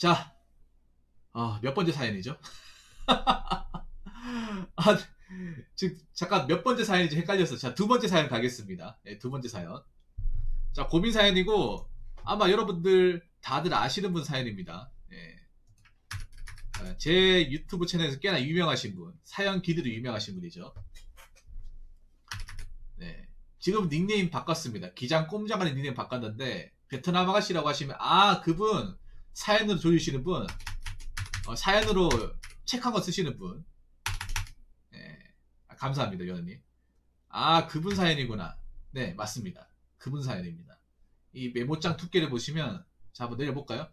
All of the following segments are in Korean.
자, 몇 번째 사연이죠? 지금 잠깐 몇 번째 사연인지 헷갈렸어. 자, 두 번째 사연 가겠습니다. 네, 두 번째 사연. 자, 고민 사연이고 아마 여러분들 다들 아시는 분 사연입니다. 네. 제 유튜브 채널에서 꽤나 유명하신 분, 사연 기드로 유명하신 분이죠. 네. 지금 닉네임 바꿨습니다. 기장 꼼장하는 닉네임 바꿨는데 베트남 아가씨라고 하시면 그분 사연으로 조주시는 분, 사연으로 책 한 권 쓰시는 분. 네. 감사합니다, 여원님. 그분 사연이구나. 네, 맞습니다. 그분 사연입니다. 이 메모장 두께를 보시면, 자, 한번 내려볼까요?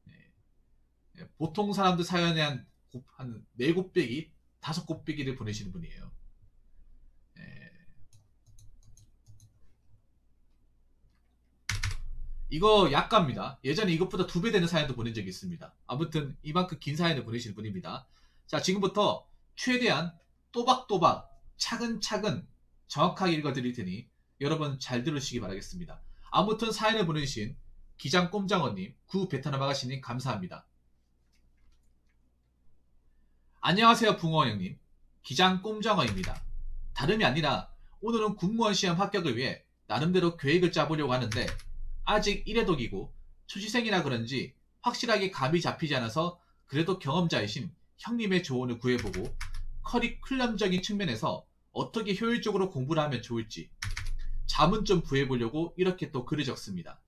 네. 보통 사람들 사연에 한 4곱빼기, 5곱빼기를 보내시는 분이에요. 네. 이거 약가입니다. 예전에 이것보다 2배 되는 사연도 보낸 적이 있습니다. 아무튼 이만큼 긴 사연을 보내시는 분입니다. 자, 지금부터 최대한 또박또박 차근차근 정확하게 읽어드릴 테니 여러분 잘 들으시기 바라겠습니다. 아무튼 사연을 보내주신 기장꼼장어님, 구 베트남 아가씨님 감사합니다. 안녕하세요 붕어 형님, 기장꼼장어입니다. 다름이 아니라 오늘은 공무원 시험 합격을 위해 나름대로 계획을 짜보려고 하는데 아직 1회독이고 초시생이라 그런지 확실하게 감이 잡히지 않아서 그래도 경험자이신 형님의 조언을 구해보고 커리큘럼적인 측면에서 어떻게 효율적으로 공부를 하면 좋을지 자문 좀 구해보려고 이렇게 또 글을 적습니다.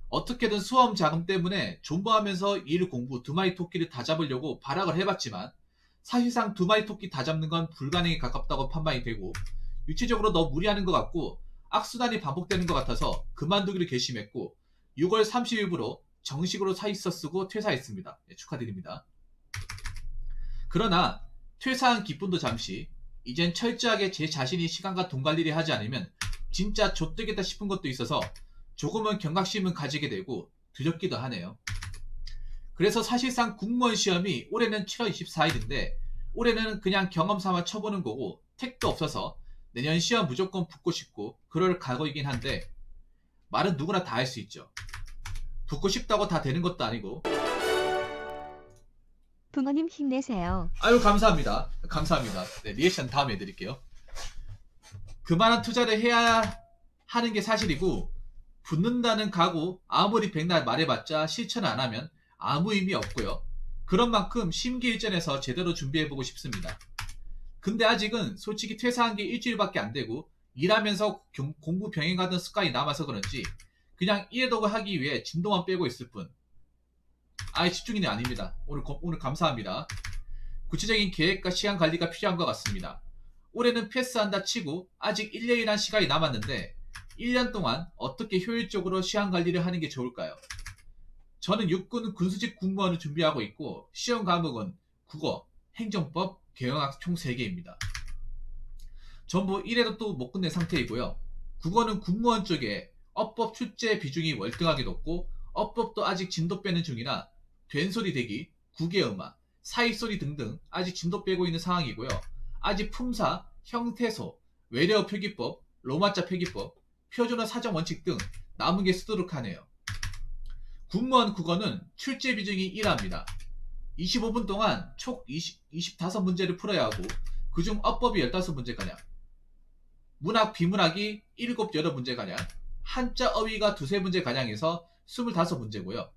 어떻게든 수험 자금 때문에 존버하면서 일 공부 2마리 토끼를 다 잡으려고 발악을 해봤지만 사실상 2마리 토끼 다 잡는 건 불가능에 가깝다고 판단이 되고 유체적으로 너무 무리하는 것 같고 악순환이 반복되는 것 같아서 그만두기로 결심했고 6월 30일부로 정식으로 사직서 쓰고 퇴사했습니다. 네, 축하드립니다. 그러나 퇴사한 기쁨도 잠시, 이젠 철저하게 제 자신이 시간과 돈 관리를 하지 않으면 진짜 좆되겠다 싶은 것도 있어서 조금은 경각심은 가지게 되고 두렵기도 하네요. 그래서 사실상 공무원 시험이 올해는 7월 24일인데 올해는 그냥 경험 삼아 쳐보는 거고 택도 없어서 내년 시험 무조건 붙고 싶고 그럴 각오이긴 한데 말은 누구나 다 할 수 있죠. 붙고 싶다고 다 되는 것도 아니고. 붕어님 힘내세요. 아유 감사합니다. 감사합니다. 네, 리액션 다음에 해드릴게요. 그만한 투자를 해야 하는 게 사실이고 붙는다는 각오 아무리 백날 말해봤자 실천 안 하면 아무 의미 없고요. 그런 만큼 심기일전에서 제대로 준비해보고 싶습니다. 근데 아직은 솔직히 퇴사한 게 일주일밖에 안 되고 일하면서 공부 병행하던 습관이 남아서 그런지 그냥 1회독을 하기 위해 진도만 빼고 있을 뿐. 집중인이 아닙니다. 오늘 감사합니다. 구체적인 계획과 시간 관리가 필요한 것 같습니다. 올해는 패스한다 치고 아직 1년이란 시간이 남았는데 1년 동안 어떻게 효율적으로 시간 관리를 하는 게 좋을까요? 저는 육군 군수직 공무원을 준비하고 있고 시험 과목은 국어, 행정법, 경영학 총 3개입니다. 전부 1회도 못 끝낸 상태이고요. 국어는 공무원 쪽에 어법 출제 비중이 월등하게 높고 어법도 아직 진도 빼는 중이라 된소리 대기, 국외음악, 사익소리 등등 아직 진도 빼고 있는 상황이고요. 아직 품사, 형태소, 외래어 표기법, 로마자 표기법, 표준어 사정 원칙 등 남은 게 수두룩하네요. 공무원 국어는 출제 비중이 1화입니다. 25분 동안 총 25문제를 풀어야 하고 그중 어법이 15문제가량, 문학 비문학이 7, 8문제가량, 한자 어휘가 2, 3문제가량에서 25문제고요.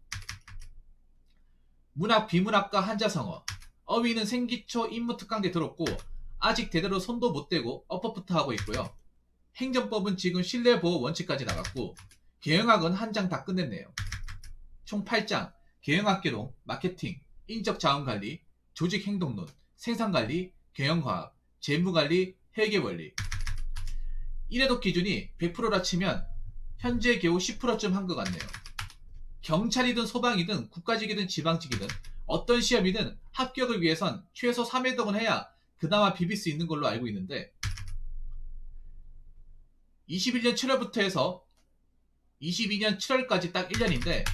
문학 비문학과 한자성어, 어휘는 생기초 임무특강대 들었고 아직 제대로 손도 못 대고 어법부터 하고 있고요. 행정법은 지금 신뢰보호 원칙까지 나갔고 경영학은 한 장 다 끝냈네요. 총 8장, 경영학개론, 마케팅, 인적자원관리, 조직행동론, 생산관리, 경영과학, 재무관리, 회계원리. 1회독 기준이 100%라 치면 현재 겨우 10%쯤 한 것 같네요. 경찰이든 소방이든 국가직이든 지방직이든 어떤 시험이든 합격을 위해선 최소 3회독은 해야 그나마 비빌 수 있는 걸로 알고 있는데 21년 7월부터 해서 22년 7월까지 딱 1년인데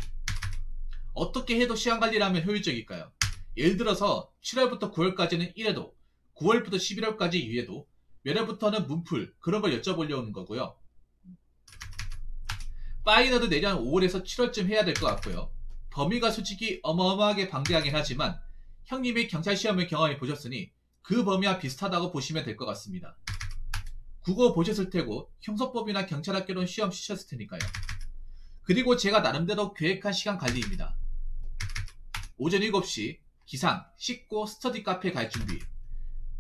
어떻게 해도 시간관리를 하면 효율적일까요? 예를 들어서 7월부터 9월까지는 1회독, 9월부터 11월까지 2회독, 몇 월부터는 문풀, 그런 걸 여쭤보려는 거고요. 파이너도 내년 5월에서 7월쯤 해야 될 것 같고요. 범위가 솔직히 어마어마하게 방대하긴 하지만 형님이 경찰 시험을 경험해 보셨으니 그 범위와 비슷하다고 보시면 될 것 같습니다. 국어 보셨을 테고 형사법이나 경찰학교는 시험 치셨을 테니까요. 그리고 제가 나름대로 계획한 시간 관리입니다. 오전 7시 기상, 씻고 스터디 카페 갈 준비,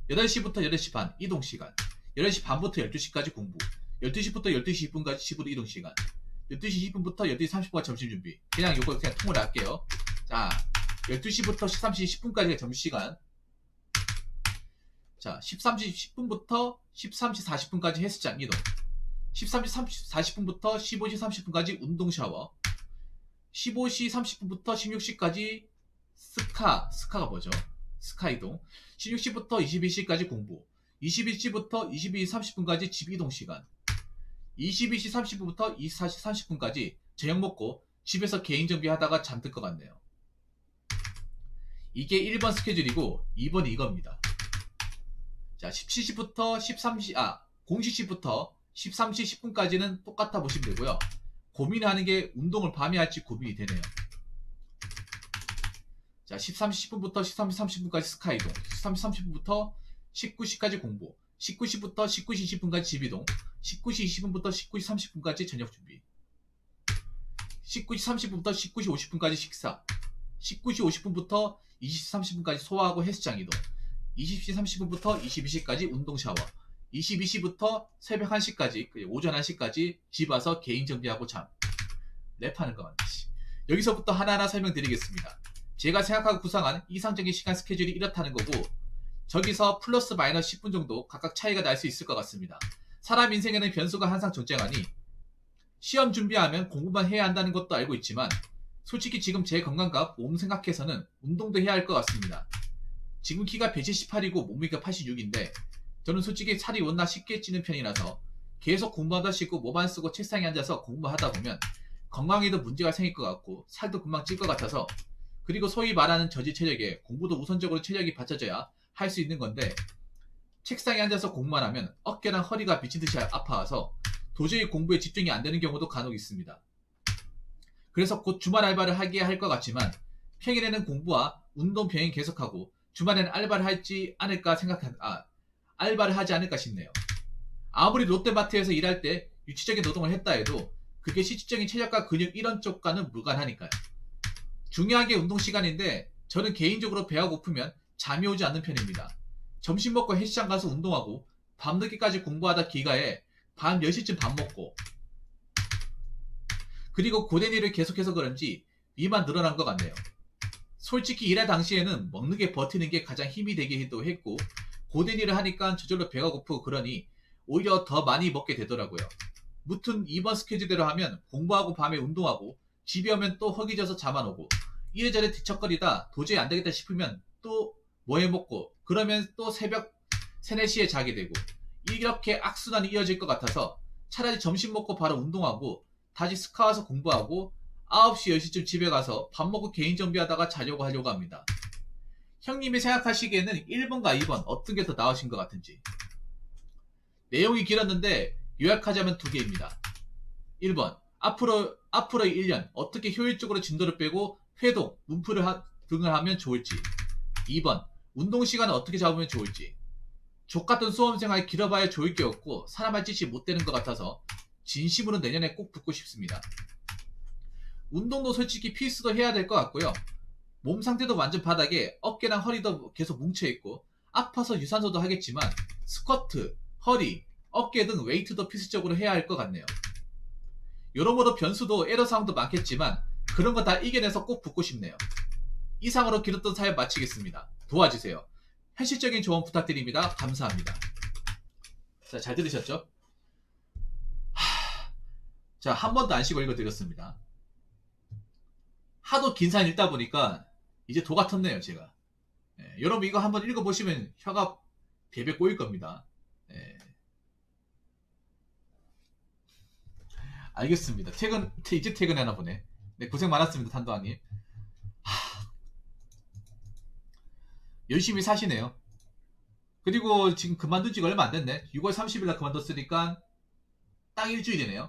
8시부터 8시 반 이동시간, 11시 반부터 12시까지 공부, 12시부터 12시 20분까지 집으로 이동시간, 12시 20분부터 12시 30분까지 점심준비. 그냥 요거 그냥 통으로 할게요. 자, 12시부터 13시 10분까지가 점심시간. 자, 13시 10분부터 13시 40분까지 헬스장 이동. 13시 40분부터 15시 30분까지 운동 샤워. 15시 30분부터 16시까지 스카가 뭐죠? 스카 이동. 16시부터 22시까지 공부. 22시부터 22시 30분까지 집 이동 시간. 22시 30분부터 24시 30분까지 저녁 먹고 집에서 개인 정비하다가 잠들 것 같네요. 이게 1번 스케줄이고 2번이 이겁니다. 자, 17시부터 0시부터 13시 10분까지는 똑같아 보시면 되고요. 고민하는 게 운동을 밤에 할지 고민이 되네요. 자, 13시 10분부터 13시 30분까지 스카 이동. 13시 30분부터 19시까지 공부. 19시부터 19시 20분까지 집 이동. 19시 20분부터 19시 30분까지 저녁 준비. 19시 30분부터 19시 50분까지 식사. 19시 50분부터 20시 30분까지 소화하고 헬스장 이동. 20시 30분부터 22시까지 운동 샤워. 22시부터 새벽 1시까지, 오전 1시까지 집 와서 개인 정비하고 잠. 랩하는 거 맞지. 여기서부터 하나하나 설명드리겠습니다. 제가 생각하고 구상한 이상적인 시간 스케줄이 이렇다는 거고, 저기서 플러스 마이너스 10분 정도 각각 차이가 날 수 있을 것 같습니다. 사람 인생에는 변수가 항상 존재하니 시험 준비하면 공부만 해야 한다는 것도 알고 있지만 솔직히 지금 제 건강과 몸 생각해서는 운동도 해야 할 것 같습니다. 지금 키가 178이고 몸무게가 86인데 저는 솔직히 살이 워낙 쉽게 찌는 편이라서 계속 공부하다 싶고 몸 안 쓰고 책상에 앉아서 공부하다 보면 건강에도 문제가 생길 것 같고 살도 금방 찔 것 같아서, 그리고 소위 말하는 저지 체력에 공부도 우선적으로 체력이 받쳐져야 할 수 있는 건데 책상에 앉아서 공부만 하면 어깨랑 허리가 미친듯이 아파서 도저히 공부에 집중이 안 되는 경우도 간혹 있습니다. 그래서 곧 주말 알바를 하게 할 것 같지만 평일에는 공부와 운동 병행 계속하고 주말에는 알바를 하지 않을까 싶네요. 아무리 롯데마트에서 일할 때 유치적인 노동을 했다 해도 그게 실질적인 체력과 근육 이런 쪽과는 무관하니까요. 중요한 게 운동 시간인데 저는 개인적으로 배가 고프면 잠이 오지 않는 편입니다. 점심 먹고 헬스장 가서 운동하고 밤늦게까지 공부하다 기가에 밤 10시쯤 밥 먹고, 그리고 고된 일을 계속해서 그런지 위만 늘어난 것 같네요. 솔직히 일할 당시에는 먹는 게 버티는 게 가장 힘이 되기도 했고 고된 일을 하니까 저절로 배가 고프고 그러니 오히려 더 많이 먹게 되더라고요. 무튼 2번 스케줄대로 하면 공부하고 밤에 운동하고 집에 오면 또 허기져서 잠 안 오고 이래저래 뒤척거리다 도저히 안 되겠다 싶으면 또 뭐 해먹고 그러면 또 새벽 3, 4시에 자게 되고 이렇게 악순환이 이어질 것 같아서 차라리 점심 먹고 바로 운동하고 다시 스카 와서 공부하고 9시 10시쯤 집에 가서 밥 먹고 개인 정비하다가 자려고 하려고 합니다. 형님이 생각하시기에는 1번과 2번 어떤 게 더 나으신 것 같은지. 내용이 길었는데 요약하자면 2개입니다. 1번 앞으로의 1년 어떻게 효율적으로 진도를 빼고 회동, 문풀을 등을 하면 좋을지. 2번 운동시간을 어떻게 잡으면 좋을지. 족같은 수험생활 길어봐야 좋을 게 없고 사람할 짓이 못 되는 것 같아서 진심으로 내년에 꼭 붙고 싶습니다. 운동도 솔직히 필수도 해야 될 것 같고요. 몸 상태도 완전 바닥에 어깨랑 허리도 계속 뭉쳐있고 아파서 유산소도 하겠지만 스쿼트, 허리, 어깨 등 웨이트도 필수적으로 해야 할 것 같네요. 여러모로 변수도 애로사항도 많겠지만 그런 거 다 이겨내서 꼭 붙고 싶네요. 이상으로 길었던 사연 마치겠습니다. 도와주세요. 현실적인 조언 부탁드립니다. 감사합니다. 자, 잘 들으셨죠? 자, 한 번도 안 쉬고 읽어드렸습니다. 하도 긴 사연 읽다 보니까 이제 도가 텄네요, 제가. 여러분 이거 한번 읽어보시면 혀가 베베 꼬일 겁니다. 알겠습니다. 이제 퇴근하나 보네. 네, 고생 많았습니다, 탄도아님. 열심히 사시네요. 그리고 지금 그만둔 지가 얼마 안 됐네. 6월 30일날 그만뒀으니까 딱 일주일이네요.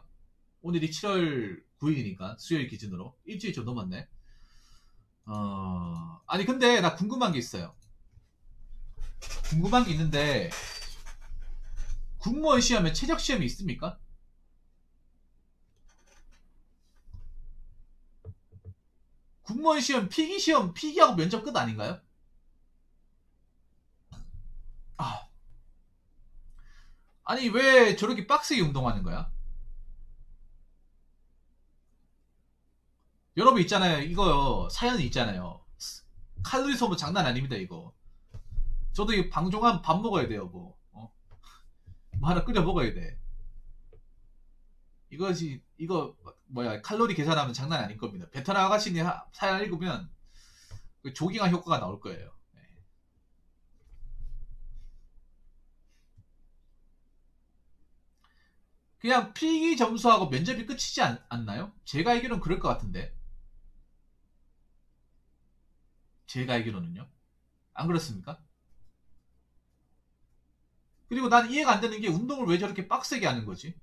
오늘이 7월 9일이니까 수요일 기준으로 일주일 좀 넘었네. 아니 근데 나 궁금한 게 있어요. 궁금한 게 있는데 공무원 시험에 최적 시험이 있습니까? 공무원 시험 필기 시험 필기하고 면접 끝 아닌가요? 아, 아니 왜 저렇게 빡세게 운동하는 거야? 여러분 있잖아요. 이거요. 사연이 있잖아요. 칼로리 소모 장난 아닙니다 이거. 저도 이 방종하면 밥 먹어야 돼요 뭐. 뭐 하나 끓여 먹어야 돼. 이것이 이거 뭐야 칼로리 계산하면 장난 아닐 겁니다. 베테랑 아가씨니 사연 읽으면 그 조깅한 효과가 나올 거예요. 네. 그냥 필기 점수하고 면접이 끝이지 않나요? 제가 알기로는 그럴 것 같은데. 제가 알기로는요. 안 그렇습니까? 그리고 난 이해가 안 되는 게 운동을 왜 저렇게 빡세게 하는 거지?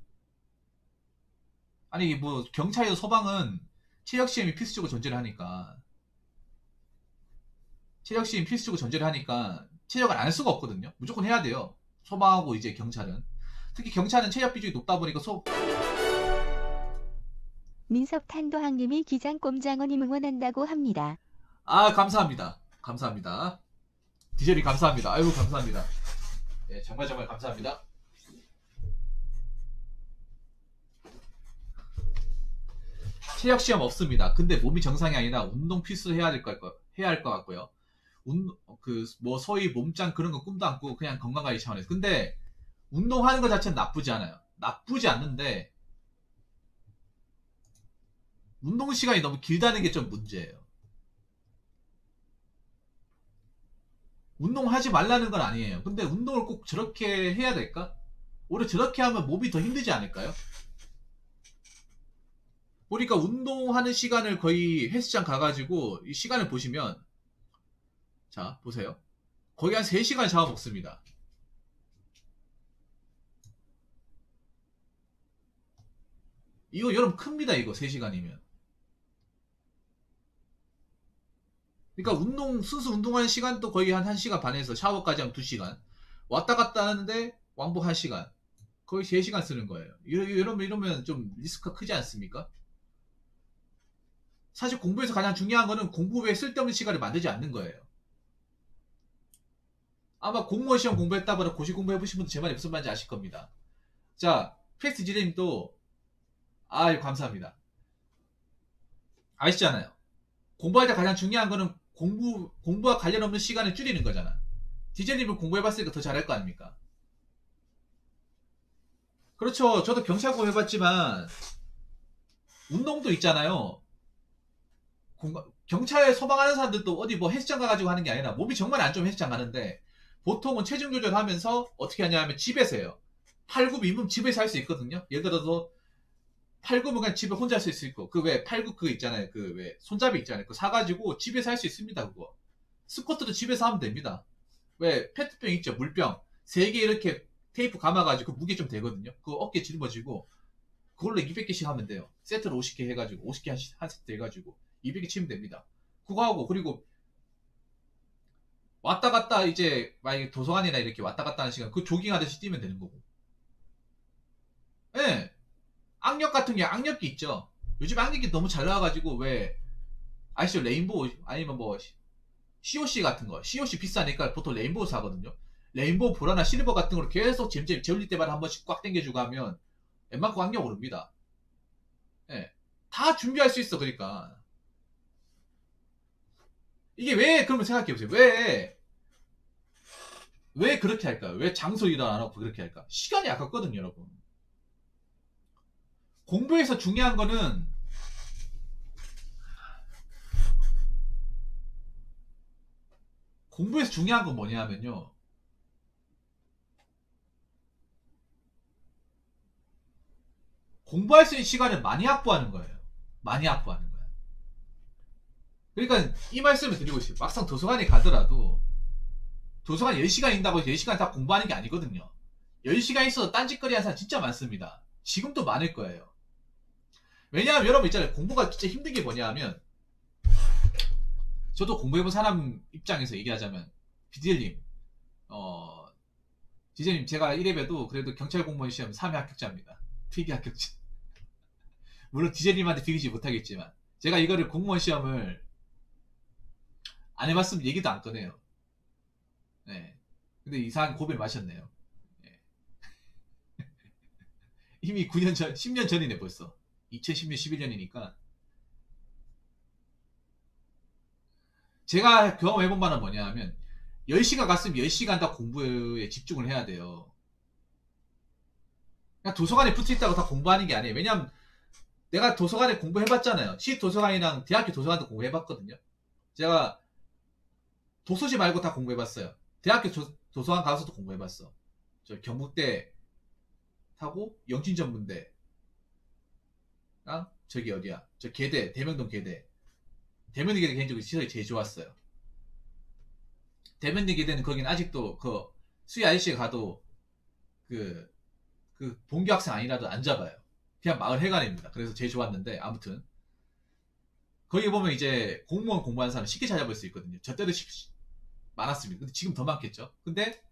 아니 뭐 경찰이나 소방은 체력시험이 필수적으로 존재를 하니까 체력시험이 필수적으로 존재를 하니까 체력을 안 할 수가 없거든요. 무조건 해야 돼요. 소방하고 이제 경찰은 특히 경찰은 체력 비중이 높다 보니까 민석탄도항님이 기장꼼장어님 응원한다고 합니다. 아 감사합니다. 감사합니다. 디젤이 감사합니다. 아이고 감사합니다. 네, 정말 정말 감사합니다. 체력 시험 없습니다. 근데 몸이 정상이 아니라 운동 필수 해야 할 것 같고요. 그뭐 소위 몸짱 그런 거 꿈도 안 꾸고 그냥 건강관리 차원에서. 근데 운동하는 것 자체는 나쁘지 않아요. 나쁘지 않는데 운동 시간이 너무 길다는 게 좀 문제예요. 운동하지 말라는 건 아니에요. 근데 운동을 꼭 저렇게 해야 될까? 오히려 저렇게 하면 몸이 더 힘들지 않을까요? 보니까 운동하는 시간을 거의 헬스장 가가지고 이 시간을 보시면 자 보세요. 거의 한 3시간 잡아먹습니다. 이거 여러분 큽니다. 이거 3시간이면. 그러니까 순수 운동하는 시간도 거의 한 1시간 반에서 샤워까지 하면 2시간. 왔다 갔다 하는데 왕복 1시간. 거의 3시간 쓰는 거예요. 이러면 좀 리스크가 크지 않습니까? 사실 공부에서 가장 중요한 거는 공부 외에 쓸데없는 시간을 만들지 않는 거예요. 아마 공무원 시험 공부했다거나 고시 공부해보신 분들 제 말이 무슨 말인지 아실 겁니다. 자, 퀘스트 지레님도 아유 감사합니다. 아시잖아요. 공부할 때 가장 중요한 거는 공부와 관련 없는 시간을 줄이는 거잖아. 디젤님은 공부해봤으니까 더 잘할 거 아닙니까? 그렇죠. 저도 경찰 공부해봤지만 운동도 있잖아요. 경찰에 소방하는 사람들도 어디 뭐 헬스장 가가지고 하는 게 아니라 몸이 정말 안 좋으면 헬스장 가는데 보통은 체중 조절하면서 어떻게 하냐 면 집에서 해요. 팔굽 민몸 집에서 할 수 있거든요. 예를 들어서 팔굽은 그냥 집에 혼자 할 수 있고 그 왜 팔굽 그거 있잖아요. 그 왜 손잡이 있잖아요. 그거 사가지고 집에서 할 수 있습니다. 그거. 스쿼트도 집에서 하면 됩니다. 왜 페트병 있죠. 물병 3개 이렇게 테이프 감아가지고 그 무게 좀 되거든요. 그거 어깨에 짊어지고 그걸로 200개씩 하면 돼요. 세트로 50개 해가지고 50개 한 세트 해가지고 200개 치면 됩니다. 그거 하고 그리고 왔다 갔다 이제 만약에 도서관이나 이렇게 왔다 갔다 하는 시간 그 조깅하듯이 뛰면 되는 거고. 예. 네. 악력 같은 게 악력기 있죠. 요즘 악력기 너무 잘 나와가지고 왜 아시죠? 레인보우 아니면 뭐 COC 같은 거 COC 비싸니까 보통 레인보우 사거든요. 레인보우 보라나 실버 같은 걸 계속 잼잼 재울릴 때마다 한 번씩 꽉 당겨주고 하면 웬만큼 악력 오릅니다. 예. 네. 다 준비할 수 있어. 그러니까 이게 왜 그러면 생각해보세요. 왜 그렇게 할까요? 왜 장소 일을 안 하고 그렇게 할까? 시간이 아깝거든요, 여러분. 공부에서 중요한 거는 공부에서 중요한 건 뭐냐면요. 공부할 수 있는 시간을 많이 확보하는 거예요. 많이 확보하는 거예요. 그러니까 이 말씀을 드리고 있어요. 막상 도서관에 가더라도 도서관 10시간 있다고 10시간 다 공부하는 게 아니거든요. 10시간 있어도 딴짓거리 하는 사람 진짜 많습니다. 지금도 많을 거예요. 왜냐하면 여러분 있잖아요. 공부가 진짜 힘든 게 뭐냐 하면 저도 공부해본 사람 입장에서 얘기하자면 디젤님, 디젤님 제가 1회에도 그래도 경찰 공무원 시험 3회 합격자입니다. 필기 합격자. 물론 디젤님한테 비기지 못하겠지만 제가 이거를 공무원 시험을 안 해봤으면 얘기도 안 꺼내요. 네. 근데 이상한 고비를 마셨네요. 네. 이미 9년 전, 10년 전이네 벌써. 2010년, 11년이니까. 제가 경험해본 바는 뭐냐 하면 10시간 갔으면 10시간 다 공부에 집중을 해야 돼요. 그냥 도서관에 붙어있다고 다 공부하는 게 아니에요. 왜냐면 내가 도서관에 공부해봤잖아요. 시도서관이랑 대학교 도서관도 공부해봤거든요. 제가 도서지 말고 다 공부해봤어요. 대학교 도서관 가서도 공부해봤어. 저 경북대 하고 영진전문대랑 저기 어디야? 저 계대, 대명동 계대. 대명동 계대 개인적으로 시설이 제일 좋았어요. 대명동 계대는 거기는 아직도 그 수희 아저씨가 가도 그 본교 학생 아니라도 안 잡아요. 그냥 마을 회관입니다. 그래서 제일 좋았는데 아무튼 거기 보면 이제 공무원 공부하는 사람 쉽게 찾아볼 수 있거든요. 저 때도 많았습니다. 근데 지금 더 많겠죠. 근데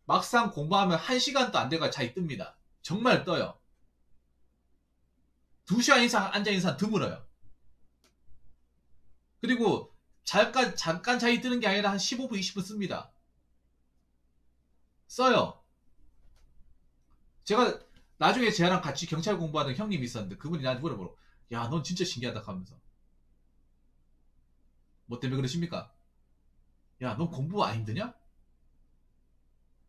막상 공부하면 1시간도 안 돼가 자기 뜹니다. 정말 떠요. 2시간 이상 앉아있는 사람 드물어요. 그리고 잠깐 자기 뜨는 게 아니라 한 15분, 20분 씁니다. 써요. 제가 나중에 쟤랑 같이 경찰 공부하던 형님이 있었는데 그분이 나한테 물어보러 야, 넌 진짜 신기하다 하면서 뭐 때문에 그러십니까? 야, 넌 공부 안 힘드냐?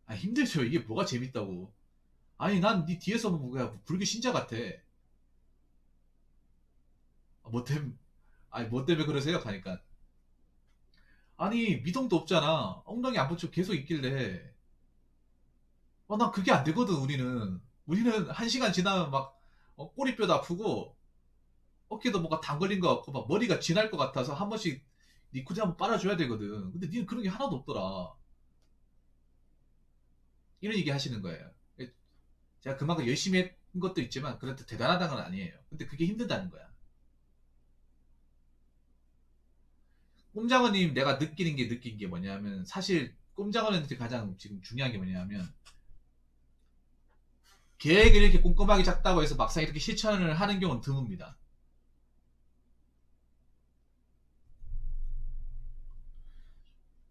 아, 힘들죠. 이게 뭐가 재밌다고. 아니, 난 네 뒤에서 보면 불교 신자 같아. 뭐 때문에, 아니, 뭐 때문에 그러세요? 하니까. 아니, 미동도 없잖아. 엉덩이 안 붙이고 계속 있길래. 난 그게 안 되거든, 우리는. 우리는 1시간 지나면 막, 꼬리뼈도 아프고, 어깨도 뭔가 당 걸린 것 같고, 막 머리가 쥐날 것 같아서 한 번씩 니코지 한번 빨아줘야 되거든. 근데 니는 그런 게 하나도 없더라. 이런 얘기 하시는 거예요. 제가 그만큼 열심히 한 것도 있지만, 그래도 대단하다는 건 아니에요. 근데 그게 힘들다는 거야. 꼼장어님 내가 느낀 게 뭐냐면, 사실 꼼장어님한테 가장 지금 중요한 게 뭐냐면, 계획을 이렇게 꼼꼼하게 짰다고 해서 막상 이렇게 실천을 하는 경우는 드뭅니다.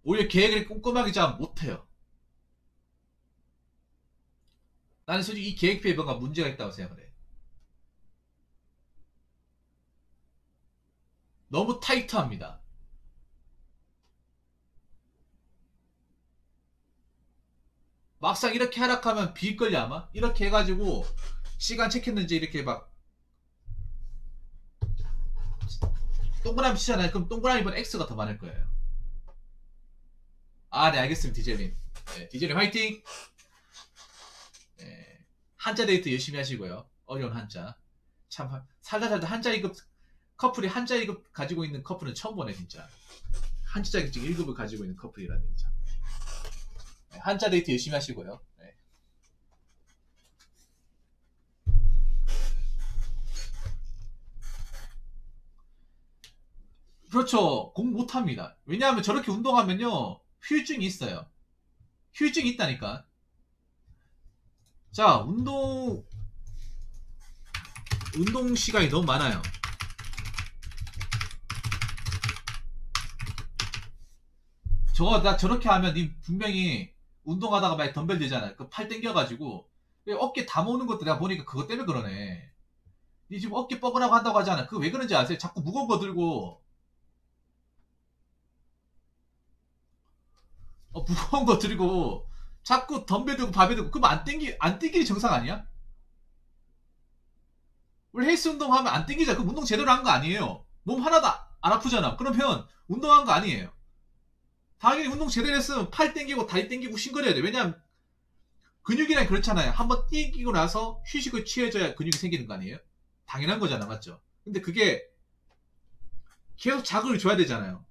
오히려 계획을 꼼꼼하게 짜면 못해요. 나는 솔직히 이 계획표에 뭔가 문제가 있다고 생각을 해. 너무 타이트합니다. 막상 이렇게 하락하면 빌걸요 아마? 이렇게 해가지고 시간 체크했는지 이렇게 막 동그라미 치잖아요. 그럼 동그라미보다 X가 더 많을 거예요. 아, 네, 알겠습니다. 디젤님. 네, 디젤님 화이팅! 네, 한자 데이트 열심히 하시고요. 어려운 한자. 참, 살다 한자 2급, 커플이 한자 2급 가지고 있는 커플은 처음 보네, 진짜. 한자 자격증 1급을 가지고 있는 커플이라니, 진짜. 네, 한자 데이트 열심히 하시고요. 네. 그렇죠. 공부 못합니다. 왜냐하면 저렇게 운동하면요, 휴증이 있어요. 휴증이 있다니까. 자, 운동 시간이 너무 많아요. 나 저렇게 하면 니 분명히 운동하다가 막 덤벨 들잖아요. 그 팔 당겨가지고 어깨 다 모으는 것도 내가 보니까 그것 때문에 그러네. 니 지금 어깨 뻐근하고 한다고 하잖아. 그거 왜 그런지 아세요? 자꾸 무거운 거 들고 무거운 거 들고 자꾸 덤벨 들고 바벨 들고 그럼 안 땡기는 정상 아니야? 원래 헬스 운동하면 안 땡기잖아. 그럼 운동 제대로 한 거 아니에요. 몸 하나도 안 아프잖아. 그러면 운동한 거 아니에요. 당연히 운동 제대로 했으면 팔 땡기고 다리 땡기고 싱거려야 돼. 왜냐면 근육이란 그렇잖아요. 한번 땡기고 나서 휴식을 취해줘야 근육이 생기는 거 아니에요? 당연한 거잖아. 맞죠? 근데 그게 계속 자극을 줘야 되잖아요.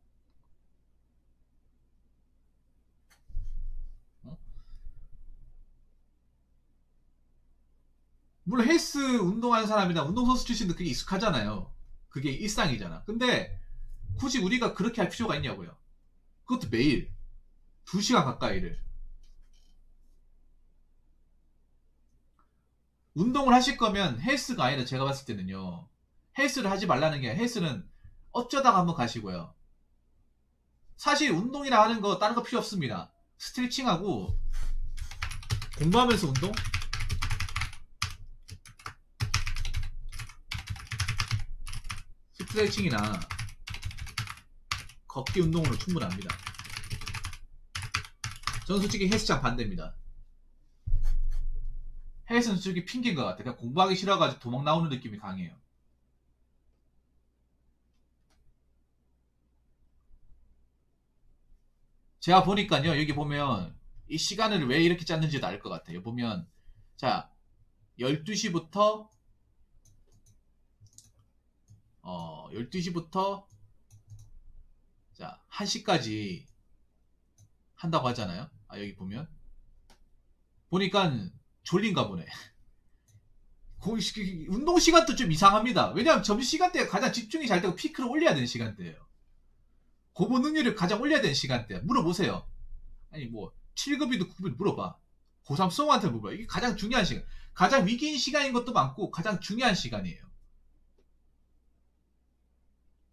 물론 헬스 운동하는 사람이나 운동선수 출신도 그게 익숙하잖아요. 그게 일상이잖아. 근데 굳이 우리가 그렇게 할 필요가 있냐고요. 그것도 매일 2시간 가까이를. 운동을 하실 거면 헬스가 아니라 제가 봤을 때는요. 헬스를 하지 말라는 게 아니라 헬스는 어쩌다가 한번 가시고요. 사실 운동이라 하는 거 다른 거 필요 없습니다. 스트레칭하고 공부하면서 운동? 스트레칭이나 걷기 운동으로 충분합니다. 저는 솔직히 헬스장 반대입니다. 헬스는 솔직히 핑계인 것 같아요. 그냥 공부하기 싫어가지고 도망 나오는 느낌이 강해요. 제가 보니까요, 여기 보면 이 시간을 왜 이렇게 짰는지도 알 것 같아요. 보면 자 12시부터 12시부터 자 1시까지 한다고 하잖아요. 아, 여기 보니까 졸린가 보네. 운동 시간도 좀 이상합니다. 왜냐하면 점심시간대가 가장 집중이 잘 되고 피크를 올려야 되는 시간대예요. 고부 능률을 가장 올려야 되는 시간대야. 물어보세요. 아니 뭐 7급이도 9급이도 물어봐. 고3 수험한테 물어봐. 이게 가장 중요한 시간. 가장 위기인 시간인 것도 많고 가장 중요한 시간이에요.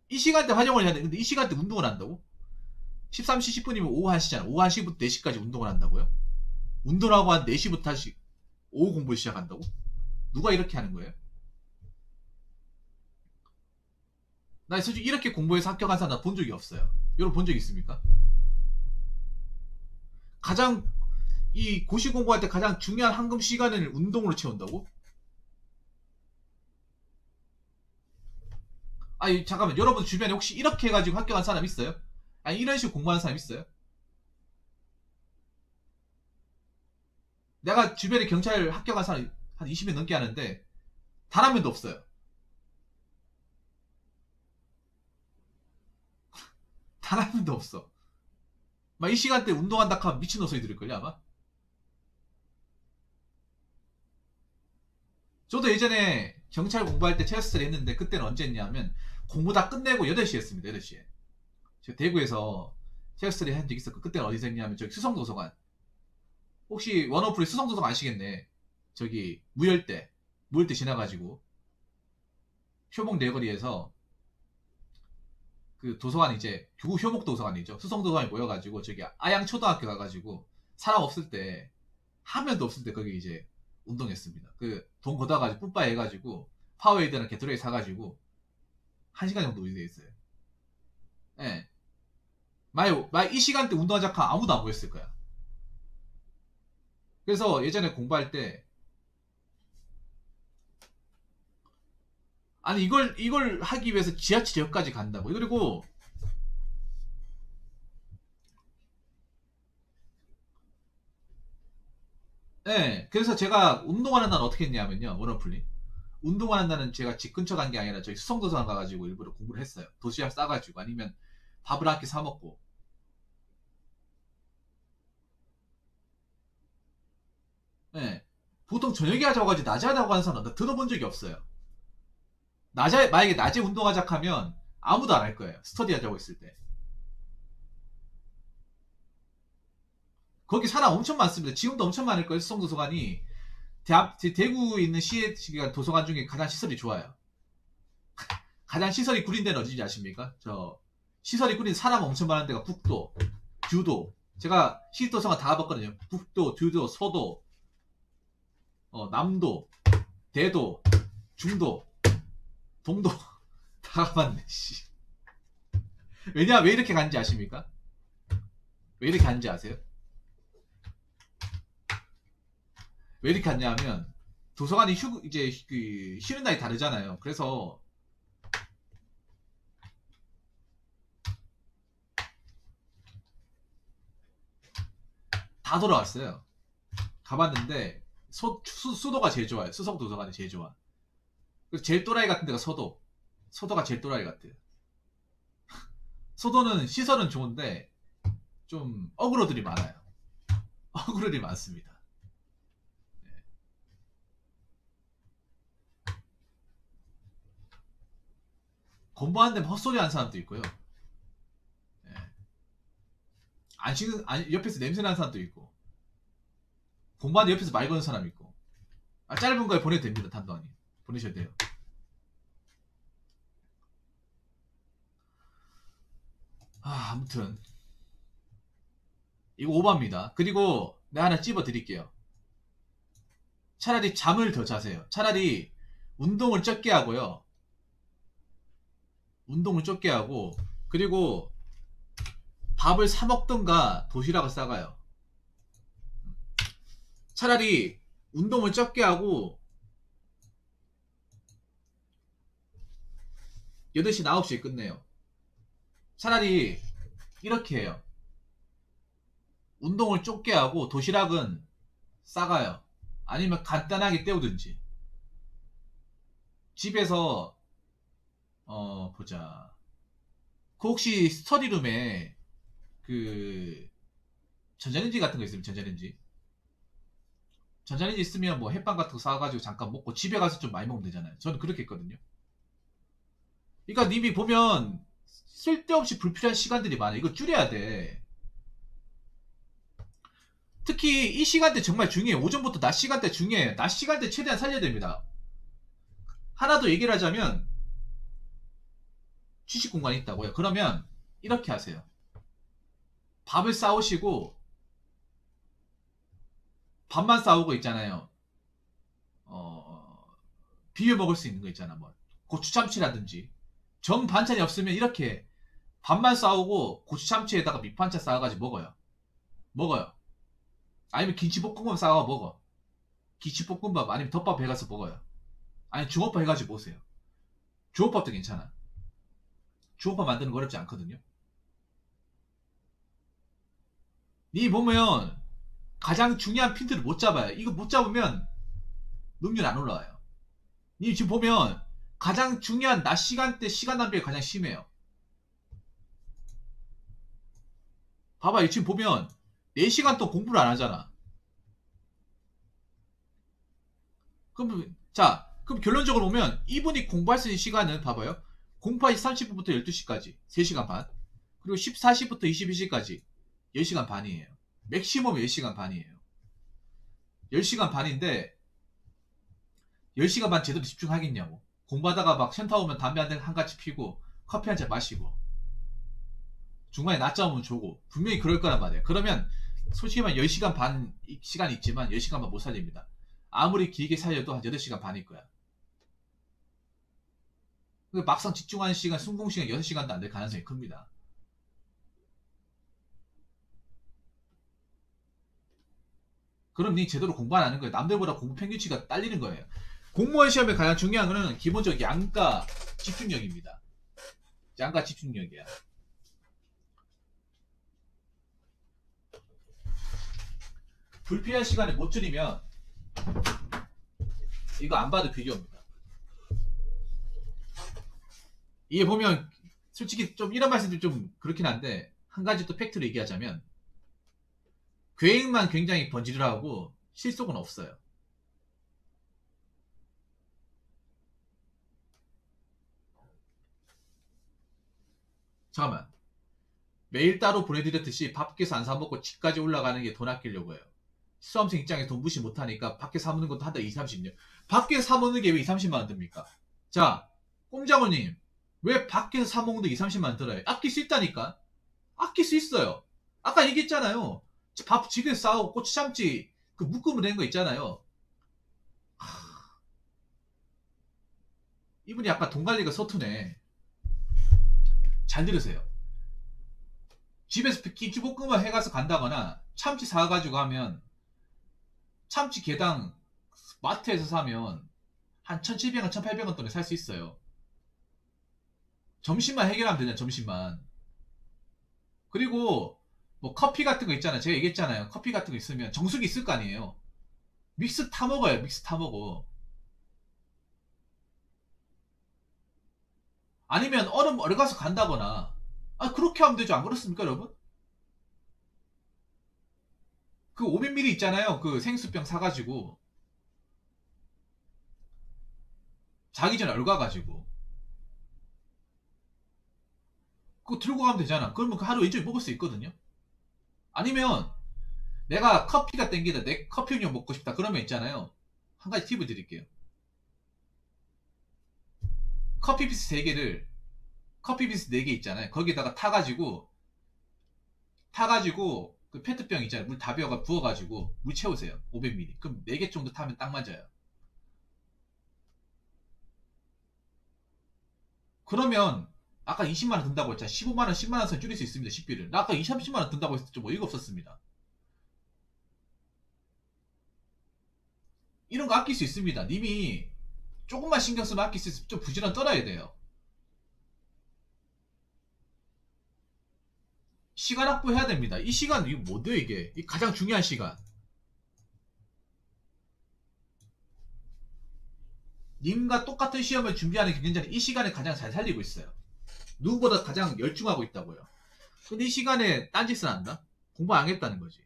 이 시간대 활용을 해야 돼. 근데 이 시간대 운동을 한다고? 13시 10분이면 오후 1시잖아. 오후 1시부터 4시까지 운동을 한다고요? 운동하고 한 4시부터 1시 오후 공부를 시작한다고? 누가 이렇게 하는 거예요? 나 솔직히 이렇게 공부해서 합격한 사람 나 본 적이 없어요. 여러분 본 적 있습니까? 가장 이 고시 공부할 때 가장 중요한 황금 시간을 운동으로 채운다고? 아니 잠깐만, 여러분 주변에 혹시 이렇게 해가지고 합격한 사람 있어요? 아니 이런 식으로 공부하는 사람 있어요? 내가 주변에 경찰 합격한 사람 한 20명 넘게 하는데 단 한 명도 없어요. 단 한 명도 없어. 막 이 시간대 운동한다 하면 미친놈 소리 들을걸요 아마? 저도 예전에 경찰 공부할 때 체력스터디 했는데 그때는 언제 했냐면 공부 다 끝내고 8시에 했습니다. 8시에. 제가 대구에서 체력스터디 한 적 있었고 그때는 어디서 했냐면 저기 수성도서관. 혹시 원어플이 수성도서관 아시겠네. 저기 무열대 지나가지고 효목 내거리에서 그 도서관 이제 교구 효목 도서관이죠. 수성 도서관에 모여가지고 저기 아양 초등학교 가가지고 사람 없을 때 한 명도 없을 때 거기 이제 운동했습니다. 그 돈 걷어가지고 뿌빠이 해가지고 파워에이드랑 게토레이 사가지고 1시간 정도 운동돼 있어요. 예. 네. 만약 이 시간대 운동하자 하면 아무도 안 모였을 거야. 그래서 예전에 공부할 때 아니 이걸 하기 위해서 지하철역까지 간다고. 그리고 네, 그래서 제가 운동하는 날은 어떻게 했냐면요. 원어플리 운동하는 날은 제가 집 근처 간 게 아니라 저희 수성도서관 가가지고 일부러 공부를 했어요. 도시락 싸가지고 아니면 밥을 한 끼 사 먹고. 네, 보통 저녁에 하자고 하지 낮에 하자고 하는 사람 나 들어본 적이 없어요. 만약에 낮에 운동하자 하면 아무도 안 할 거예요. 스터디 하자고 했을 때. 거기 사람 엄청 많습니다. 지금도 엄청 많을 거예요. 수성도서관이. 대구에 있는 시의 도서관 중에 가장 시설이 좋아요. 가장 시설이 구린 데는 어딘지 아십니까? 저 시설이 구린 사람 엄청 많은 데가 북도, 규도. 제가 시도서관 다 가봤거든요. 북도, 규도, 서도, 남도, 대도, 중도, 동도 다 가봤네. 씨. 왜 이렇게 간지 아십니까? 왜 이렇게 간지 아세요? 왜 이렇게 갔냐면 도서관이 이제 그 쉬는 날이 다르잖아요. 그래서 다 돌아왔어요. 가봤는데 수도가 제일 좋아요. 수성 도서관이 제일 좋아. 그래서 제일 또라이 같은 데가 서도가 제일 또라이 같아요. 서도는 시설은 좋은데 좀 어그로들이 많아요. 어그로들이 많습니다. 공부하는데 헛소리 하는 사람도 있고요. 안 씻는, 옆에서 냄새 나는 사람도 있고, 공부하는데 옆에서 말 거는 사람 있고. 짧은 거에 보내도 됩니다. 탄도아님. 보내셔도 돼요. 아무튼 이거 오바입니다. 그리고 내가 하나 찝어 드릴게요. 차라리 잠을 더 자세요. 차라리 운동을 적게 하고요. 운동을 적게 하고, 그리고 밥을 사 먹던가 도시락을 싸가요. 차라리 운동을 적게 하고 8시, 9시에 끝내요. 차라리 이렇게 해요. 운동을 좁게 하고 도시락은 싸가요. 아니면 간단하게 때우든지. 집에서 보자. 그 혹시 스터디룸에 그 전자레인지 같은 거 있으면 전자레인지 있으면 뭐 햇반 같은 거 사가지고 잠깐 먹고 집에 가서 좀 많이 먹으면 되잖아요. 저는 그렇게 했거든요. 그러니까 님이 보면 쓸데없이 불필요한 시간들이 많아. 이거 줄여야 돼. 특히 이 시간대 정말 중요해. 오전부터 낮 시간대 중요해. 낮 시간대 최대한 살려야 됩니다. 하나 더 얘기를 하자면 휴식 공간이 있다고요. 그러면 이렇게 하세요. 밥을 싸우시고 밥만 싸우고 있잖아요. 비벼 먹을 수 있는 거 있잖아. 뭐 고추참치라든지. 전 반찬이 없으면 이렇게 밥만 싸우고 고추참치에다가 밑반찬 싸워가지고 먹어요. 아니면 김치볶음밥 싸워 먹어. 김치볶음밥 아니면 덮밥 해가서 먹어요. 아니 중업밥 해가지고 보세요. 중업밥도 괜찮아. 중업밥 만드는 거 어렵지 않거든요. 니 보면 가장 중요한 핀트를 못 잡아요. 이거 못 잡으면 능률 안 올라와요. 니 지금 보면 가장 중요한 낮 시간대 시간 낭비가 가장 심해요. 봐봐요. 지금 보면 4시간 동안 공부를 안 하잖아. 그럼 결론적으로 보면 이분이 공부할 수 있는 시간은 봐봐요. 08시 30분부터 12시까지 3시간 반. 그리고 14시부터 22시까지 10시간 반이에요. 맥시멈 10시간 반이에요. 10시간 반인데 10시간 반 제대로 집중하겠냐고. 공부하다가 막 현타 오면 담배 한 가지 피고 커피 한 잔 마시고 중간에 낮잠 오면 조고 분명히 그럴 거란 말이에요. 그러면 솔직히 말하면 10시간 반 시간 있지만 10시간 반 못 살립니다. 아무리 길게 살려도 한 8시간 반일 거야. 막상 집중하는 시간, 순공 시간 6시간도 안 될 가능성이 큽니다. 그럼 니 제대로 공부 안 하는 거예요. 남들보다 공부 평균치가 딸리는 거예요. 공무원 시험에 가장 중요한 거는 기본적 양가 집중력입니다. 양가 집중력이야. 불필요한 시간을 못 줄이면 이거 안 봐도 비교입니다. 이게 보면 솔직히 좀 이런 말씀도 좀 그렇긴 한데 한 가지 또 팩트로 얘기하자면 계획만 굉장히 번지르하고 실속은 없어요. 잠깐만. 매일 따로 보내드렸듯이 밖에서 안 사먹고 집까지 올라가는 게 돈 아끼려고 해요. 수험생 입장에 돈 무시 못하니까 밖에 사먹는 것도 한 달 20, 30년. 밖에서 사먹는 게 왜 2, 30만 원 듭니까? 자, 꼼장어님. 왜 밖에서 사먹는 데 2, 30만 원 들어요? 아낄 수 있다니까? 아낄 수 있어요. 아까 얘기했잖아요. 밥 집에서 싸우고 고추참치 그 묶음을 낸 거 있잖아요. 이분이 약간 돈 관리가 서투네. 잘 들으세요. 집에서 김치볶음을 해가서 간다거나 참치 사가지고 하면 참치 개당 마트에서 사면 한 1,700원, 1,800원 돈에 살 수 있어요. 점심만 해결하면 되잖아, 점심만. 그리고 뭐 커피 같은 거 있잖아요. 제가 얘기했잖아요. 커피 같은 거 있으면 정수기 있을 거 아니에요. 믹스 타 먹어요. 믹스 타 먹어. 아니면 얼음 얼가서 간다거나. 그렇게 하면 되죠. 안 그렇습니까, 여러분? 그 500ml 있잖아요. 그 생수병 사가지고 자기 전에 얼가가지고 그거 들고 가면 되잖아. 그러면 그 하루 일주일 먹을 수 있거든요. 아니면 내가 커피가 땡기다, 내 커피 음료 먹고 싶다 그러면 있잖아요. 한 가지 팁을 드릴게요. 커피 비스 3개를, 커피 비스 4개 있잖아요. 거기다가 타가지고 그 페트병 있잖아요. 물 다 부어가지고 물 채우세요. 500ml. 그럼 4개 정도 타면 딱 맞아요. 그러면 아까 20만원 든다고 했잖아. 15만원, 10만원 선 줄일 수 있습니다. 식비를. 나 아까 20, 30만원 든다고 했을 때 좀 어이가 없었습니다. 이런 거 아낄 수 있습니다. 님이 조금만 신경 쓰면 아낄 수 있으면 좀 부지런 떨어야 돼요. 시간 확보해야 됩니다. 이 시간, 이거 뭔데 이게? 이 가장 중요한 시간. 님과 똑같은 시험을 준비하는 경쟁자는 이 시간에 가장 잘 살리고 있어요. 누구보다 가장 열중하고 있다고요. 근데 이 시간에 딴짓을 한다? 공부 안 하겠다는 거지.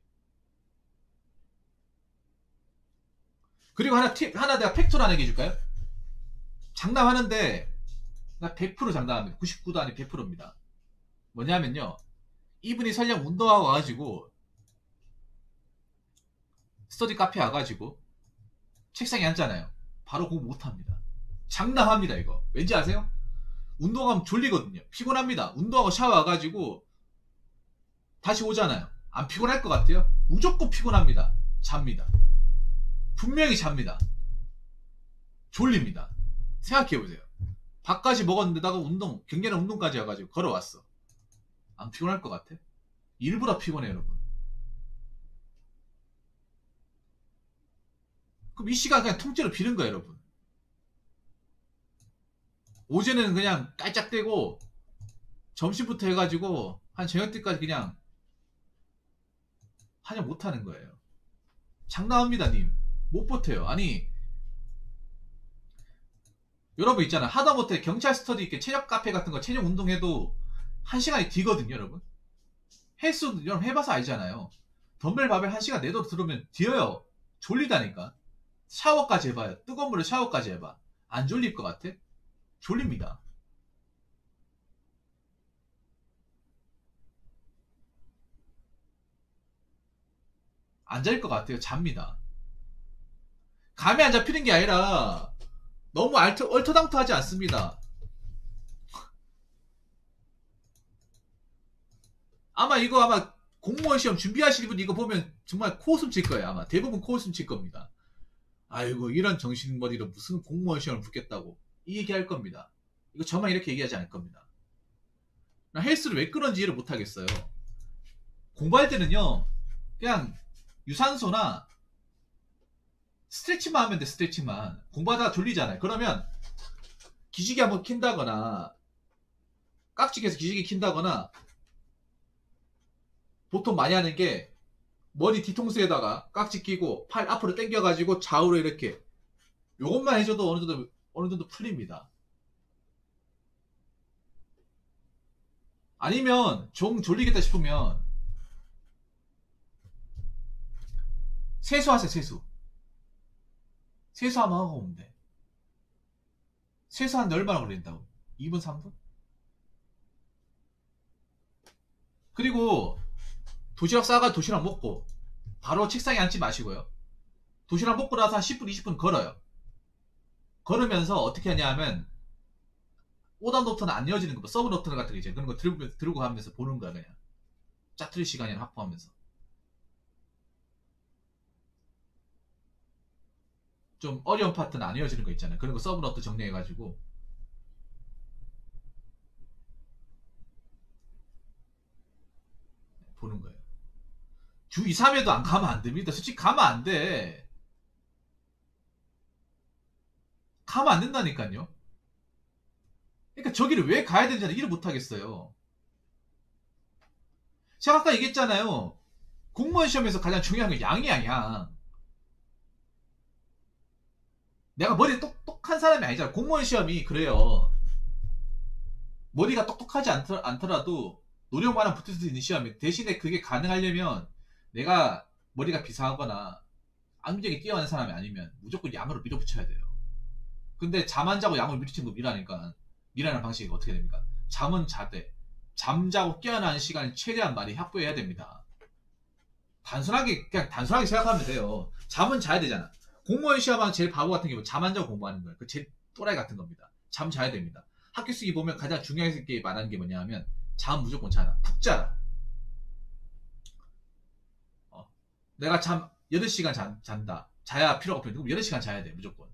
그리고 하나 내가 팩트로 하나 얘기해 줄까요? 장담하는데, 나 100% 장담합니다. 99도 아니 100%입니다. 뭐냐면요. 이분이 설령 운동하고 와가지고, 스터디 카페 와가지고, 책상에 앉잖아요. 바로 공부 못합니다. 장담합니다, 이거. 왠지 아세요? 운동하면 졸리거든요. 피곤합니다. 운동하고 샤워 와가지고, 다시 오잖아요. 안 피곤할 것 같아요? 무조건 피곤합니다. 잡니다. 분명히 잡니다. 졸립니다. 생각해보세요. 밥까지 먹었는데다가 경계는 운동까지 와가지고 걸어왔어. 안 피곤할 것 같아? 일부러 피곤해, 여러분. 그럼 이 시간 그냥 통째로 비는 거야, 여러분. 오전에는 그냥 깔짝대고, 점심부터 해가지고, 한 저녁 때까지 그냥, 하냐 못하는 거예요. 장난합니다, 님. 못 버텨요. 아니, 여러분 있잖아. 하다못해 경찰 스터디 이렇게 체력 카페 같은 거 체력 운동해도 1시간이 뒤거든요, 여러분. 헬스 여러분 해봐서 알잖아요. 덤벨 바벨 1시간 내도록 들으면 뒤어요. 졸리다니까. 샤워까지 해봐요. 뜨거운 물로 샤워까지 해봐. 안 졸릴 것 같아? 졸립니다. 안 잘 것 같아요. 잡니다. 감이 안 잡히는 게 아니라 너무 얼터당터하지 않습니다. 아마 공무원 시험 준비하시는 분 이거 보면 정말 코웃음 칠 거예요. 아마 대부분 코웃음 칠 겁니다. 아이고 이런 정신머리로 무슨 공무원 시험을 붙겠다고 이 얘기 할 겁니다. 이거 저만 이렇게 얘기하지 않을 겁니다. 나 헬스를 왜 끊었는지 이해를 못하겠어요. 공부할 때는요 그냥 유산소나 스트레칭만 하면 돼. 스트레칭만. 공부하다가 졸리잖아요. 그러면 기지개 한번 킨다거나 깍지기에서 기지개 킨다거나 보통 많이 하는 게 머리 뒤통수에다가 깍지 끼고 팔 앞으로 당겨가지고 좌우로 이렇게 요것만 해줘도 어느 정도 풀립니다. 아니면 좀 졸리겠다 싶으면 세수하세요. 세수 한번 하고 오면 돼. 세수하는데 얼마나 걸린다고? 2분 3분? 그리고 도시락 싸가 도시락 먹고 바로 책상에 앉지 마시고요. 도시락 먹고 나서 한 10분 20분 걸어요. 걸으면서 어떻게 하냐면 오답 노트는 안 이어지는 거, 서브 노트 같은 거 이제 그런 거 들고 가면서 보는 거야. 그냥 짜투리 시간을 확보하면서 좀 어려운 파트는 안 이어지는 거 있잖아요. 그런 거 서브 노트 정리해가지고 보는 거예요. 주 2, 3회도 안 가면 안 됩니다. 솔직히 가면 안 돼. 가면 안 된다니까요. 그러니까 저기를 왜 가야 되는지 이해를 못 하겠어요. 제가 아까 얘기했잖아요. 공무원 시험에서 가장 중요한 게 양이야, 양. 내가 머리 똑똑한 사람이 아니잖아. 공무원 시험이 그래요. 머리가 똑똑하지 않더라도 노력만은 붙을 수 있는 시험이 대신에 그게 가능하려면 내가 머리가 비상하거나 악력이 뛰어난 사람이 아니면 무조건 양으로 밀어붙여야 돼요. 근데 잠 안 자고 양으로 밀어붙이는 거 밀하니까 밀하는 방식이 어떻게 됩니까? 잠은 자되 잠자고 깨어나는 시간을 최대한 많이 확보해야 됩니다. 단순하게 그냥 단순하게 생각하면 돼요. 잠은 자야 되잖아. 공무원 시험하면 제일 바보 같은 게 잠 안 자고 공부하는 거예요. 그 제일 또라이 같은 겁니다. 잠 자야 됩니다. 학교 쓰기 보면 가장 중요하게 말하는 게 뭐냐 하면 잠 무조건 자라. 푹 자라. 내가 잠 8시간 잔다. 자야 필요가 없는데 그럼 8시간 자야 돼. 무조건.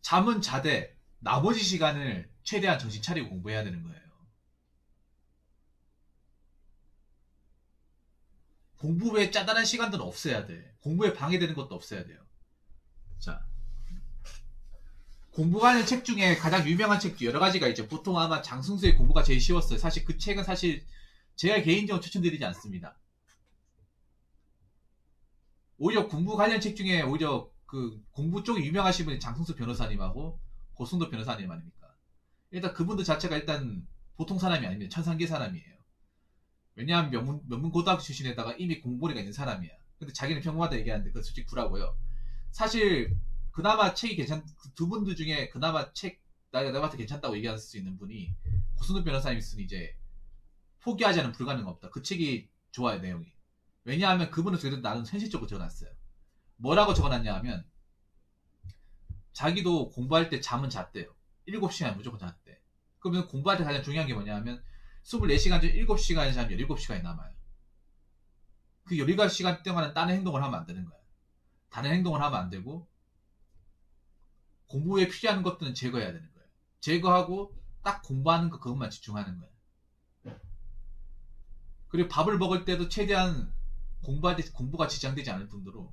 잠은 자되 나머지 시간을 최대한 정신 차리고 공부해야 되는 거예요. 공부 외에 짜잘한 시간들은 없어야 돼. 공부에 방해되는 것도 없어야 돼요. 자, 공부 관련 책 중에 가장 유명한 책도 여러 가지가 있죠. 보통 아마 장승수의 공부가 제일 쉬웠어요. 사실 그 책은 사실 제가 개인적으로 추천드리지 않습니다. 오히려 공부 관련 책 중에 오히려 그 공부 쪽에 유명하신 분이 장승수 변호사님하고 고승도 변호사님 아닙니까? 일단 그분들 자체가 일단 보통 사람이 아닙니다. 천상계 사람이에요. 왜냐하면 명문 고등학교 출신에다가 이미 공부리가 있는 사람이야. 근데 자기는 평범하다 얘기하는데 그건 솔직히 구라고요. 사실 그나마 책이 두 분들 중에 그나마 책 내가 봤을 때 괜찮다고 얘기할 수 있는 분이 고승도 변호사님 있으니 이제 포기하지 않은 불가능 없다. 그 책이 좋아요 내용이. 왜냐하면 그분은 그래도 나름 현실적으로 적어놨어요. 뭐라고 적어놨냐 하면 자기도 공부할 때 잠은 잤대요. 7시간 무조건 잤대. 그러면 공부할 때 가장 중요한 게 뭐냐 하면 24시간 중 7시간이 자면 17시간이 남아요. 그 17시간 동안은 다른 행동을 하면 안 되는 거야. 다른 행동을 하면 안 되고 공부에 필요한 것들은 제거해야 되는 거예요. 제거하고 딱 공부하는 거 그것만 집중하는 거예요. 그리고 밥을 먹을 때도 최대한 공부할 때 공부가 지장되지 않을 뿐더러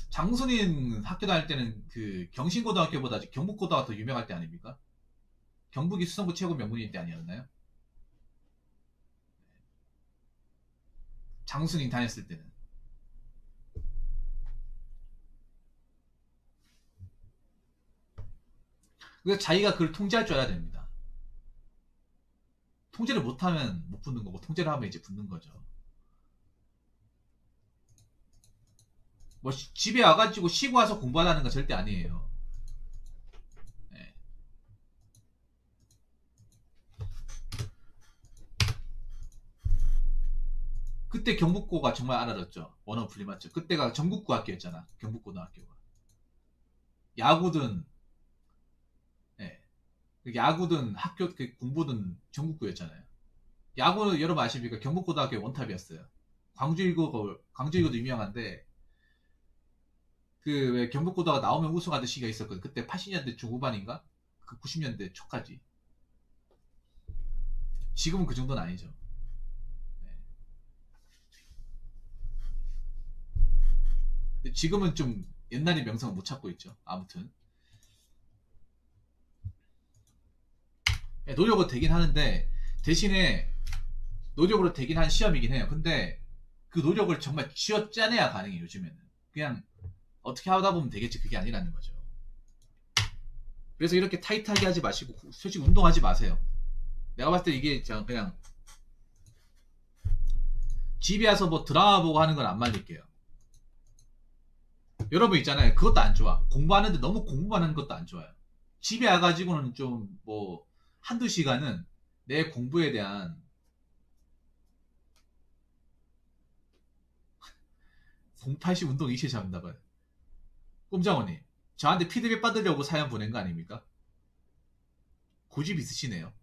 장순인 학교 다닐 때는 그 경신고등학교보다 경북고등학교가 더 유명할 때 아닙니까? 경북이 수성구 최고 명문일 때 아니었나요? 장순인 다녔을 때는. 그래서 자기가 그걸 통제할 줄 알아야 됩니다. 통제를 못하면 못 붙는 거고 통제를 하면 이제 붙는 거죠. 뭐 집에 와가지고 쉬고 와서 공부하라는 건 절대 아니에요. 네. 그때 경북고가 정말 알아졌죠. 원어플리 맞죠. 그때가 전국고 학교였잖아. 경북고등학교가. 야구든 네. 야구든 학교 공부든 전국고였잖아요. 야구는 여러분 아십니까? 경북고등학교 원탑이었어요. 광주일고도 유명한데 그 왜 경북고등학교 나오면 우승하던 시기가 있었거든. 그때 80년대 중후반인가? 그 90년대 초까지. 지금은 그 정도는 아니죠. 네. 근데 지금은 좀 옛날의 명성을 못 찾고 있죠. 아무튼 네, 노력은 되긴 하는데 대신에 노력으로 되긴 한 시험이긴 해요. 근데 그 노력을 정말 쥐어짜내야 가능해요. 요즘에는 그냥 어떻게 하다 보면 되겠지 그게 아니라는 거죠. 그래서 이렇게 타이트하게 하지 마시고 솔직히 운동하지 마세요. 내가 봤을 때 이게 그냥 집에 와서 뭐 드라마 보고 하는 건 안 말릴게요. 여러분 있잖아요. 그것도 안 좋아. 공부하는데 너무 공부만 하는 것도 안 좋아요. 집에 와가지고는 좀 뭐 한두 시간은 내 공부에 대한 080 운동 이시에 잡는다고요. 꼼장어님 저한테 피드백 받으려고 사연 보낸 거 아닙니까? 고집 있으시네요.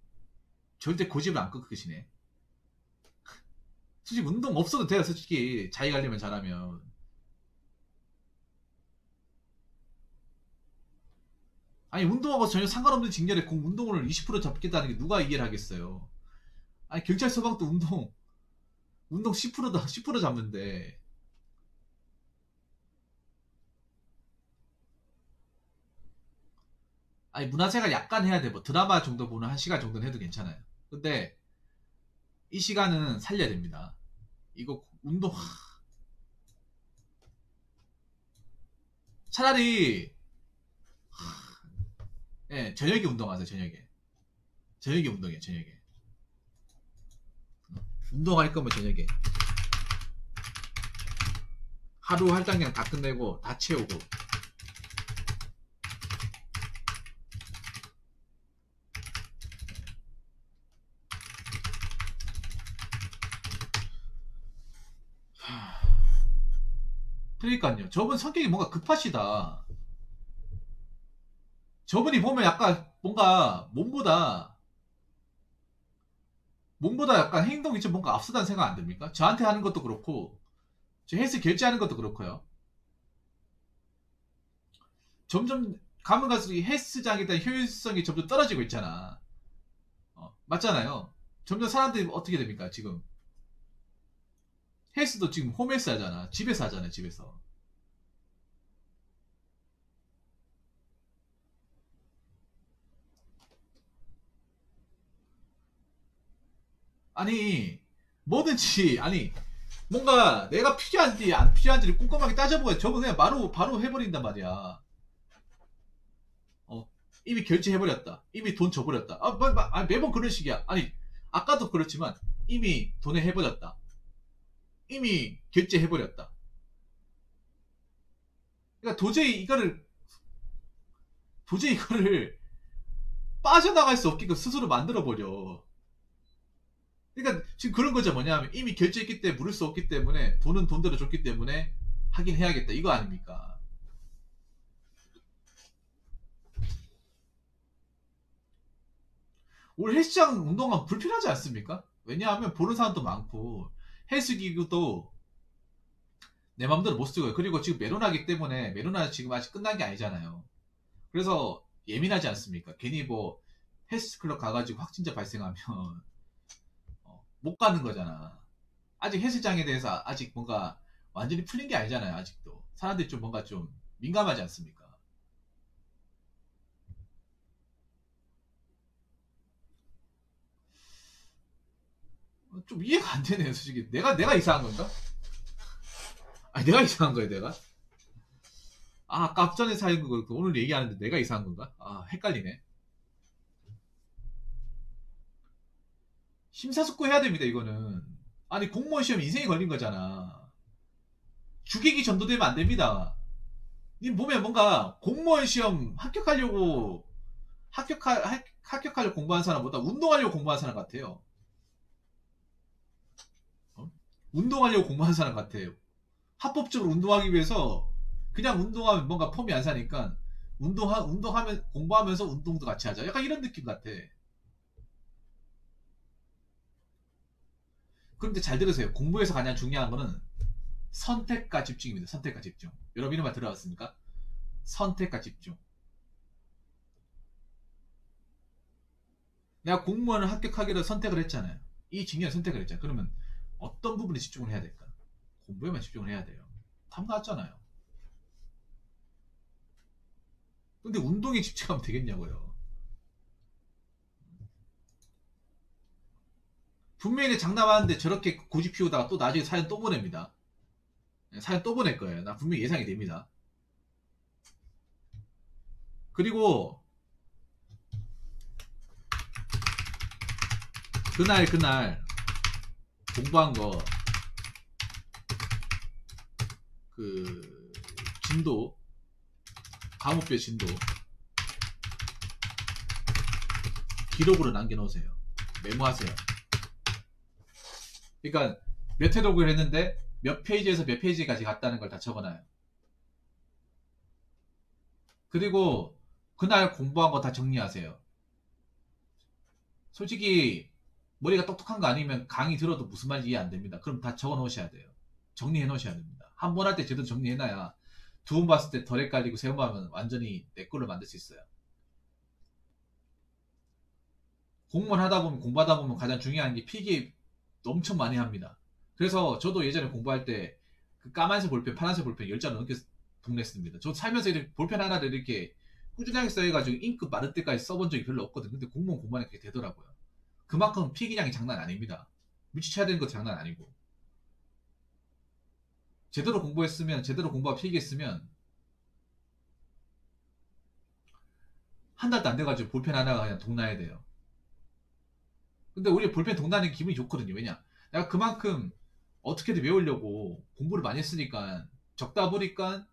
절대 고집을 안 꺾으시네. 솔직히 운동 없어도 돼요. 솔직히 자기 가려면 잘하면. 아니 운동하고 전혀 상관없는 직렬에 운동을 20% 잡겠다는 게 누가 이해를 하겠어요. 아니 경찰 소방도 운동 10%다 10% 잡는데. 아니 문화생활 약간 해야 돼. 뭐 드라마 정도 보는 1시간 정도는 해도 괜찮아요. 근데 이 시간은 살려야 됩니다. 이거 운동 차라리 예, 저녁에 운동하세요. 저녁에 운동해요. 저녁에 운동할 거면 저녁에 하루 할당량 다 끝내고 다 채우고. 그러니까요. 저분 성격이 뭔가 급하시다. 저분이 보면 약간 뭔가 몸보다 약간 행동이 좀 뭔가 앞서다는 생각 안 듭니까? 저한테 하는 것도 그렇고 저 헬스 결제하는 것도 그렇고요. 점점 가면 갈수록 이 헬스장에 대한 효율성이 점점 떨어지고 있잖아. 맞잖아요. 점점 사람들이 어떻게 됩니까? 지금 헬스도 지금 홈헬스 하잖아. 집에서 하잖아요. 집에서. 아니 뭐든지 아니 뭔가 내가 필요한지 안 필요한지를 꼼꼼하게 따져보고 저분 그냥 바로 해버린단 말이야. 이미 결제해버렸다. 이미 돈 줘버렸다. 매번 그런 식이야. 아니 아까도 그렇지만 이미 돈을 해버렸다. 이미 결제해버렸다. 그러니까 도저히 이거를 빠져나갈 수 없게끔 스스로 만들어버려. 그러니까 지금 그런 거죠. 뭐냐면 이미 결제했기 때문에 물을 수 없기 때문에 돈은 돈대로 줬기 때문에 하긴 해야겠다. 이거 아닙니까? 올 헬스장 운동하면 불필요하지 않습니까? 왜냐하면 보는 사람도 많고 헬스 기구도 내 맘대로 못 쓰고요. 그리고 지금 메로나기 때문에 메로나 지금 아직 끝난 게 아니잖아요. 그래서 예민하지 않습니까? 괜히 뭐 헬스클럽 가가지고 확진자 발생하면 못 가는 거잖아. 아직 헬스장에 대해서 아직 뭔가 완전히 풀린 게 아니잖아요. 아직도 사람들이 좀 뭔가 좀 민감하지 않습니까? 좀 이해가 안 되네요. 솔직히 내가 이상한 건가? 아니 내가 이상한 거예요. 내가 아까 앞전에 사인 거 그렇고 오늘 얘기하는데 내가 이상한 건가? 아 헷갈리네. 심사숙고해야 됩니다. 이거는 아니 공무원 시험 인생이 걸린 거잖아. 주객이 전도되면 안 됩니다. 님 보면 뭔가 공무원 시험 합격하려고 공부한 사람보다 운동하려고 공부한 사람 같아요. 운동하려고 공부한 사람 같아요. 합법적으로 운동하기 위해서 그냥 운동하면 뭔가 폼이 안 사니까 운동하면 공부하면서 운동도 같이 하자. 약간 이런 느낌 같아. 그런데 잘 들으세요. 공부에서 가장 중요한 거는 선택과 집중입니다. 선택과 집중. 여러분 이런 말 들어봤습니까? 선택과 집중. 내가 공무원을 합격하기로 선택을 했잖아요. 이 중요한 선택을 했잖아요. 그러면 어떤 부분에 집중을 해야 될까? 공부에만 집중을 해야 돼요. 답 나왔잖아요. 근데 운동에 집중하면 되겠냐고요. 분명히 장담하는데 저렇게 고집 피우다가 또 나중에 사연 또 보냅니다. 사연 또 보낼 거예요. 나 분명히 예상이 됩니다. 그리고 그날 공부한 거 그 진도 과목별 진도 기록으로 남겨놓으세요. 메모하세요. 그러니까 몇 회독을 했는데 몇 페이지에서 몇 페이지까지 갔다는 걸 다 적어놔요. 그리고 그날 공부한 거 다 정리하세요. 솔직히 머리가 똑똑한 거 아니면 강의 들어도 무슨 말인지 이해 안 됩니다. 그럼 다 적어 놓으셔야 돼요. 정리해 놓으셔야 됩니다. 한 번 할 때 제대로 정리해놔야 두 번 봤을 때 덜 헷갈리고 세 번 하면 완전히 내 걸로 만들 수 있어요. 공무원 하다 보면 공부하다 보면 가장 중요한 게 필기 엄청 많이 합니다. 그래서 저도 예전에 공부할 때 그 까만색 볼펜, 파란색 볼펜 10장 넘게 동냈습니다. 저 살면서 이렇게 볼펜 하나를 이렇게 꾸준하게 써해가지고 잉크 마를 때까지 써본 적이 별로 없거든요. 근데 공무원 공부하니까 그게 되더라고요. 그만큼 필기량이 장난 아닙니다. 눈치채야 되는 거 장난 아니고. 제대로 공부했으면, 제대로 공부하고 필기했으면 한 달도 안 돼가지고 볼펜 하나가 그냥 동나야 돼요. 근데 우리 볼펜 동나는 기분이 좋거든요. 왜냐? 내가 그만큼 어떻게든 외우려고 공부를 많이 했으니까 적다 보니까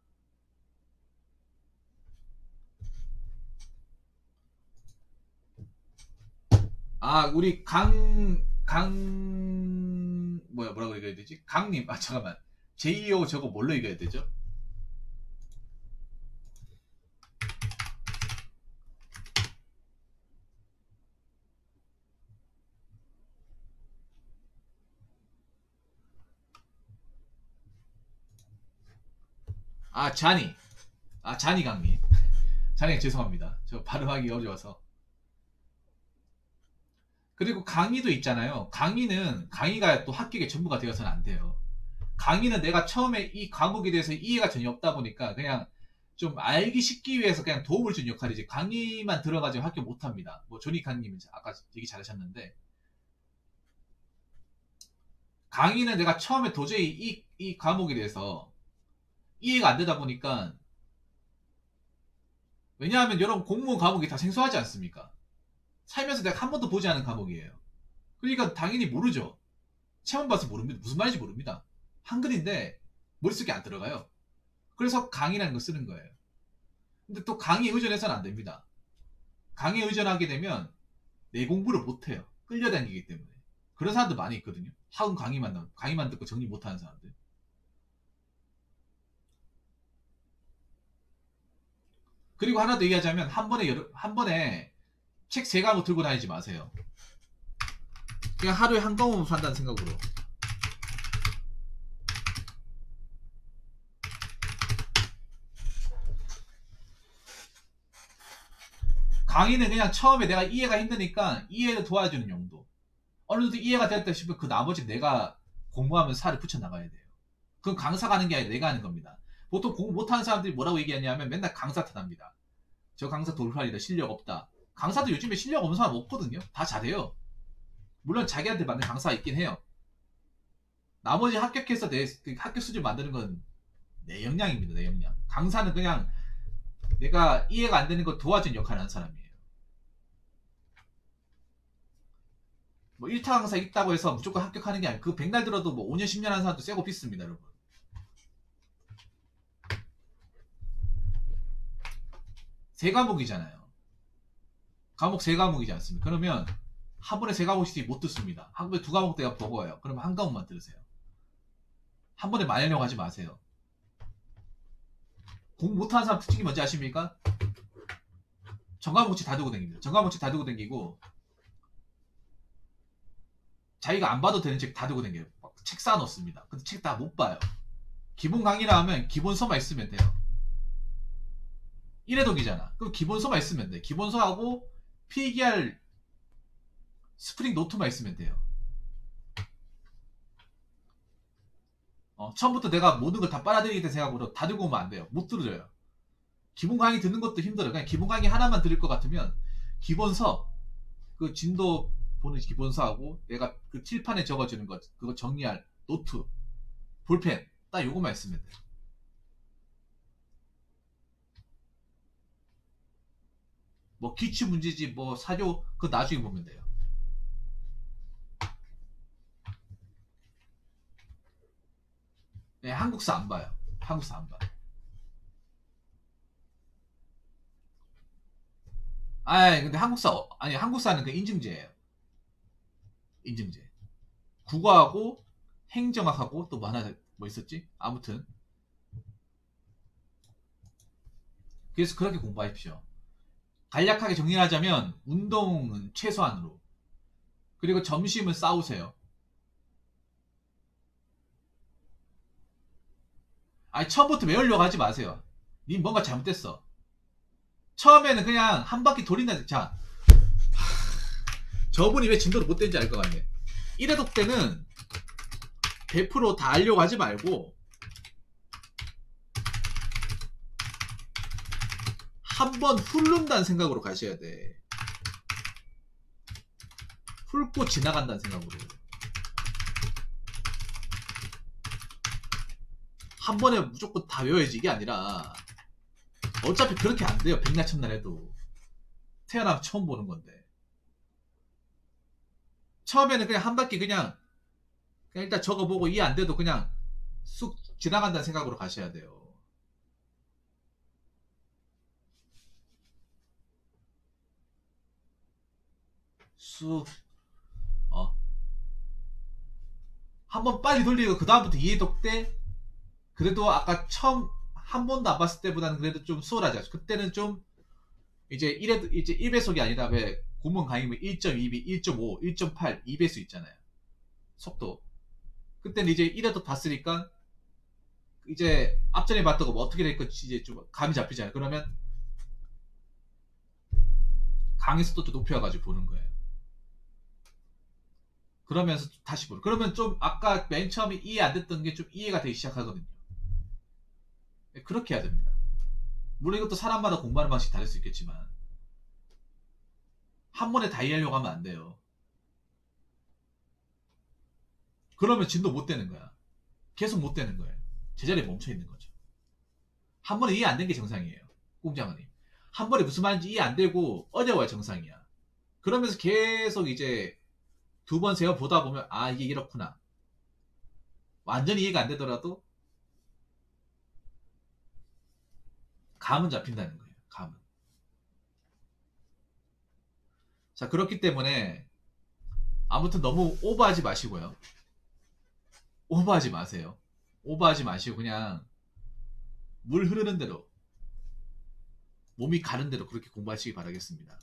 우리 뭐라 그래야 되지? 강님, 잠깐만. JEO 저거 뭘로 읽어야 되죠? 자니. 자니 강님. 자니 죄송합니다. 저 발음하기 어려워서. 그리고 강의도 있잖아요. 강의가 또 합격의 전부가 되어서는 안 돼요. 강의는 내가 처음에 이 과목에 대해서 이해가 전혀 없다 보니까 그냥 좀 알기 쉽기 위해서 그냥 도움을 준 역할이지, 강의만 들어가지고 합격 못합니다. 뭐 조니 강님은 아까 얘기 잘하셨는데, 강의는 내가 처음에 도저히 이 과목에 대해서 이해가 안 되다 보니까, 왜냐하면 여러분 공무원 과목이 다 생소하지 않습니까? 살면서 내가 한 번도 보지 않은 과목이에요. 그러니까 당연히 모르죠. 체험 봐서 모릅니다. 무슨 말인지 모릅니다. 한글인데 머릿속에 안 들어가요. 그래서 강의라는 거 쓰는 거예요. 근데 또 강의 의존해서는 안 됩니다. 강의 의존하게 되면 내 공부를 못해요. 끌려다니기 때문에. 그런 사람들 많이 있거든요. 학원 강의만 듣고 정리 못하는 사람들. 그리고 하나 더 얘기하자면 한 번에 책 3과목 들고 다니지 마세요. 그냥 하루에 한 과목만 산다는 생각으로. 강의는 그냥 처음에 내가 이해가 힘드니까 이해를 도와주는 용도. 어느 정도 이해가 됐다 싶으면 그 나머지 내가 공부하면서 살을 붙여나가야 돼요. 그건 강사가 하는 게 아니라 내가 하는 겁니다. 보통 공부 못하는 사람들이 뭐라고 얘기하냐면 맨날 강사 탓합니다. 저 강사 돌팔이다, 실력 없다. 강사도 요즘에 실력 없는 사람 없거든요. 다 잘해요. 물론 자기한테 맞는 강사가 있긴 해요. 나머지 합격해서 그 합격 수준 만드는 건 내 역량입니다. 내 역량. 강사는 그냥 내가 이해가 안 되는 거 도와주는 역할을 하는 사람이에요. 뭐 1타 강사 있다고 해서 무조건 합격하는 게 아니고, 그 백날 들어도 뭐 5년 10년 하는 사람도 쎄고 비슷합니다, 여러분. 세 과목이잖아요. 과목 3과목이지 않습니까? 그러면 한 번에 3과목씩 못 듣습니다. 한 번에 2과목 내가 버거워요. 그러면 한 과목만 들으세요. 한 번에 많이 하려고 하지 마세요. 공부 못하는 사람 특징이 뭔지 아십니까? 전과목치 다 두고 다닙니다. 전과목치 다 두고 다니고, 자기가 안 봐도 되는 책 다 두고 다녀요. 책 쌓아놓습니다. 근데 책 다 못 봐요. 기본 강의라 하면 기본서만 있으면 돼요. 1회독이잖아. 그럼 기본서만 있으면 돼. 기본서하고 필기할 스프링 노트만 있으면 돼요. 처음부터 내가 모든 걸 다 빨아들이겠다 생각으로 다 들고 오면 안 돼요. 못 들어요. 기본 강의 듣는 것도 힘들어요. 그냥 기본 강의 하나만 들을 것 같으면 기본서, 그 진도 보는 기본서하고 내가 그 칠판에 적어주는 것, 그거 정리할 노트, 볼펜, 딱 요것만 있으면 돼요. 뭐 기출 문제지 뭐 사조 그거 나중에 보면 돼요. 네, 한국사 안 봐요. 한국사 안 봐. 근데 한국사는 그 인증제예요. 인증제. 국어하고 행정학하고 또 뭐 하나 뭐 있었지? 아무튼 그래서 그렇게 공부하십시오. 간략하게 정리하자면 운동은 최소한으로, 그리고 점심은 싸우세요. 처음부터 외우려고 하지 마세요. 님 뭔가 잘못됐어. 처음에는 그냥 한 바퀴 돌린다. 자, 저분이 왜 진도를 못 된지 알 것 같네. 1회독 때는 100% 다 알려고 하지 말고 한 번 훑는다는 생각으로 가셔야 돼. 훑고 지나간다는 생각으로. 한 번에 무조건 다 외워야지 이게 아니라 어차피 그렇게 안 돼요. 백날 첫날 해도. 태어나면 처음 보는 건데. 처음에는 그냥 한 바퀴 그냥 일단 적어보고 이해 안 돼도 그냥 쑥 지나간다는 생각으로 가셔야 돼요. 쑥, 한번 빨리 돌리고 그 다음부터 이해독 때 그래도 아까 처음 한 번도 안 봤을 때보다는 그래도 좀 수월하죠. 그때는 좀 이제 1배속이 아니라 왜 구문 강의면 1.2배, 1.5, 1.8, 2배수 있잖아요. 속도. 그때는 이제 1회독 봤으니까 이제 앞전에 봤던 거 뭐 어떻게 될 건지 이제 좀 감이 잡히잖아요. 그러면 강의 속도 좀 높여가지고 보는 거예요. 그러면서 다시 보는. 그러면 좀 아까 맨 처음에 이해 안 됐던 게 좀 이해가 되기 시작하거든요. 그렇게 해야 됩니다. 물론 이것도 사람마다 공부하는 방식이 다를 수 있겠지만 한 번에 다 이해하려고 하면 안 돼요. 그러면 진도 못 되는 거야. 계속 못 되는 거예요. 제자리에 멈춰 있는 거죠. 한 번에 이해 안 된 게 정상이에요. 꽁장어님. 한 번에 무슨 말인지 이해 안 되고 어려워야 정상이야. 그러면서 계속 이제 두 번, 세 번 보다 보면 아 이게 이렇구나. 완전히 이해가 안 되더라도 감은 잡힌다는 거예요. 감은. 자, 그렇기 때문에 아무튼 너무 오버하지 마시고요. 오버하지 마세요. 오버하지 마시고 그냥 물 흐르는 대로 몸이 가는 대로 그렇게 공부하시기 바라겠습니다.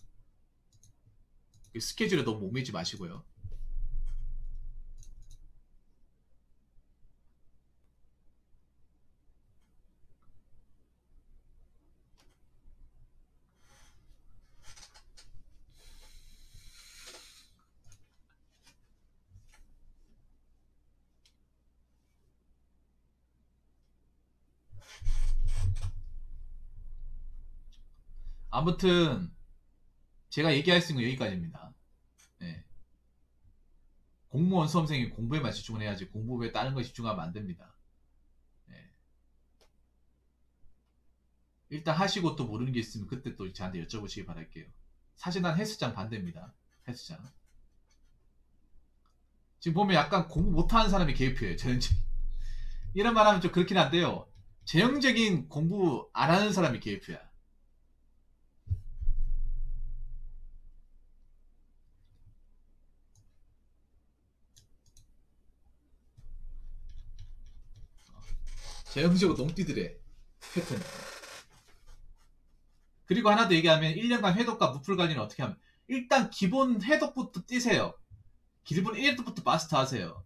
스케줄에 너무 목매지 마시고요. 아무튼 제가 얘기할 수 있는 건 여기까지입니다. 네. 공무원 수험생이 공부에만 집중을 해야지 공부에 다른 거에 집중하면 안 됩니다. 네. 일단 하시고 또 모르는 게 있으면 그때 또 저한테 여쭤보시기 바랄게요. 사실 난 헬스장 반대입니다. 헬스장. 지금 보면 약간 공부 못하는 사람이 개입해요. 전형적인. 이런 말 하면 좀 그렇긴 한데요. 전형적인 공부 안 하는 사람이 개입해야. 전형적으로 농띠들의 패턴. 그리고 하나 더 얘기하면 1년간 회독과 무풀 관리는 어떻게 하면 일단 기본 회독부터 띄세요. 기본 1회독부터 마스터 하세요.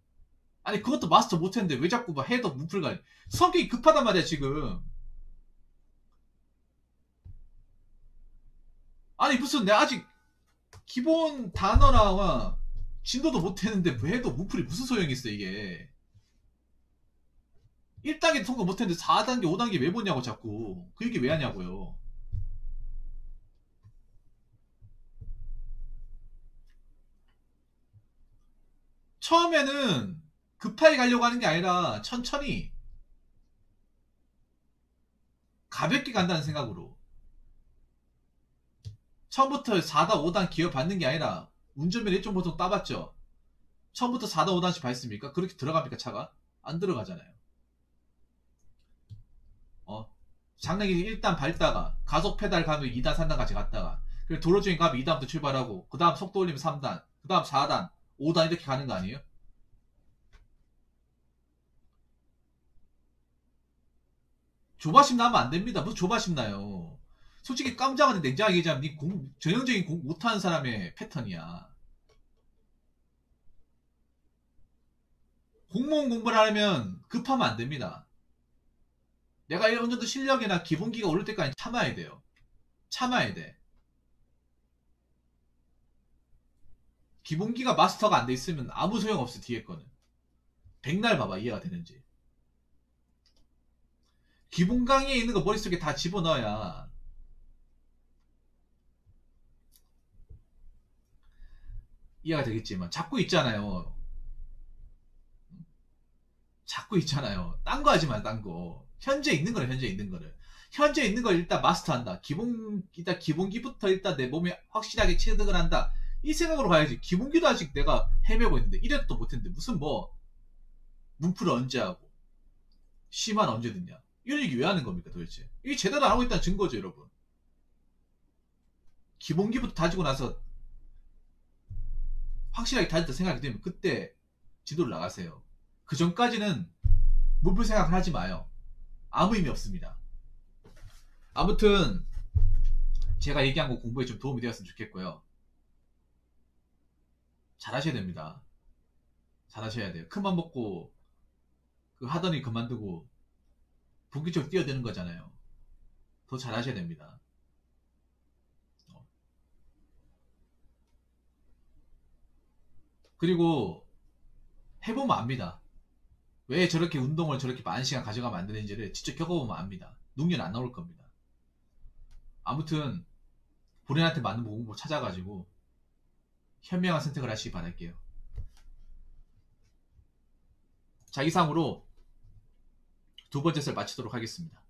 아니 그것도 마스터 못했는데 왜 자꾸 막 회독 무풀 관리. 성격이 급하단 말이야 지금. 아니 무슨 내가 아직 기본 단어나 진도도 못했는데 뭐 해도 무풀이 무슨 소용이 있어 이게. 1단계 통과 못했는데 4단계 5단계 왜 보냐고 자꾸. 그 얘기 왜 하냐고요. 처음에는 급하게 가려고 하는 게 아니라 천천히 가볍게 간다는 생각으로. 처음부터 4단 5단 기어 받는 게 아니라 운전면허 1.5등 따봤죠. 처음부터 4단 5단씩 밟습니까? 그렇게 들어갑니까 차가? 안 들어가잖아요. 장래기 1단 밟다가 가속 페달 가면 2단 3단 같이 갔다가 그리고 도로주행 가면 2단부터 출발하고 그 다음 속도 올리면 3단 그 다음 4단 5단 이렇게 가는 거 아니에요? 조바심 나면 안 됩니다. 무슨 조바심 나요. 솔직히 깜짝한데 냉정하게 얘기하면 네 전형적인 공부 못하는 사람의 패턴이야. 공무원 공부를 하려면 급하면 안 됩니다. 내가 어느 정도 실력이나 기본기가 오를 때까지 참아야 돼요. 참아야 돼. 기본기가 마스터가 안 돼 있으면 아무 소용 없어 뒤에 거는. 백날 봐봐 이해가 되는지. 기본 강의에 있는 거 머릿속에 다 집어넣어야 이해가 되겠지만 자꾸 있잖아요. 자꾸 있잖아요. 딴 거 하지 마, 딴 거. 현재 있는 거를, 현재 있는 거를. 현재 있는 걸 일단 마스터한다. 일단 기본기부터 일단 내 몸에 확실하게 체득을 한다. 이 생각으로 가야지. 기본기도 아직 내가 헤매고 있는데, 이래도 또 못했는데, 무슨 뭐, 문풀을 언제 하고, 시만 언제 듣냐. 이런 얘기 왜 하는 겁니까, 도대체? 이게 제대로 안 하고 있다는 증거죠, 여러분. 기본기부터 다지고 나서, 확실하게 다졌다 생각이 되면, 그때 지도를 나가세요. 그 전까지는 문풀 생각을 하지 마요. 아무 의미 없습니다. 아무튼 제가 얘기한 거 공부에 좀 도움이 되었으면 좋겠고요. 잘하셔야 됩니다. 잘하셔야 돼요. 큰맘 먹고 그 하더니 그만두고 본격적으로 뛰어드는 거잖아요. 더 잘하셔야 됩니다. 그리고 해보면 압니다. 왜 저렇게 운동을 저렇게 많은 시간 가져가면 안 되는지를 직접 겪어보면 압니다. 눈에는 안 나올 겁니다. 아무튼 본인한테 맞는 공부 찾아가지고 현명한 선택을 하시기 바랄게요. 자, 이상으로 두 번째 썰 마치도록 하겠습니다.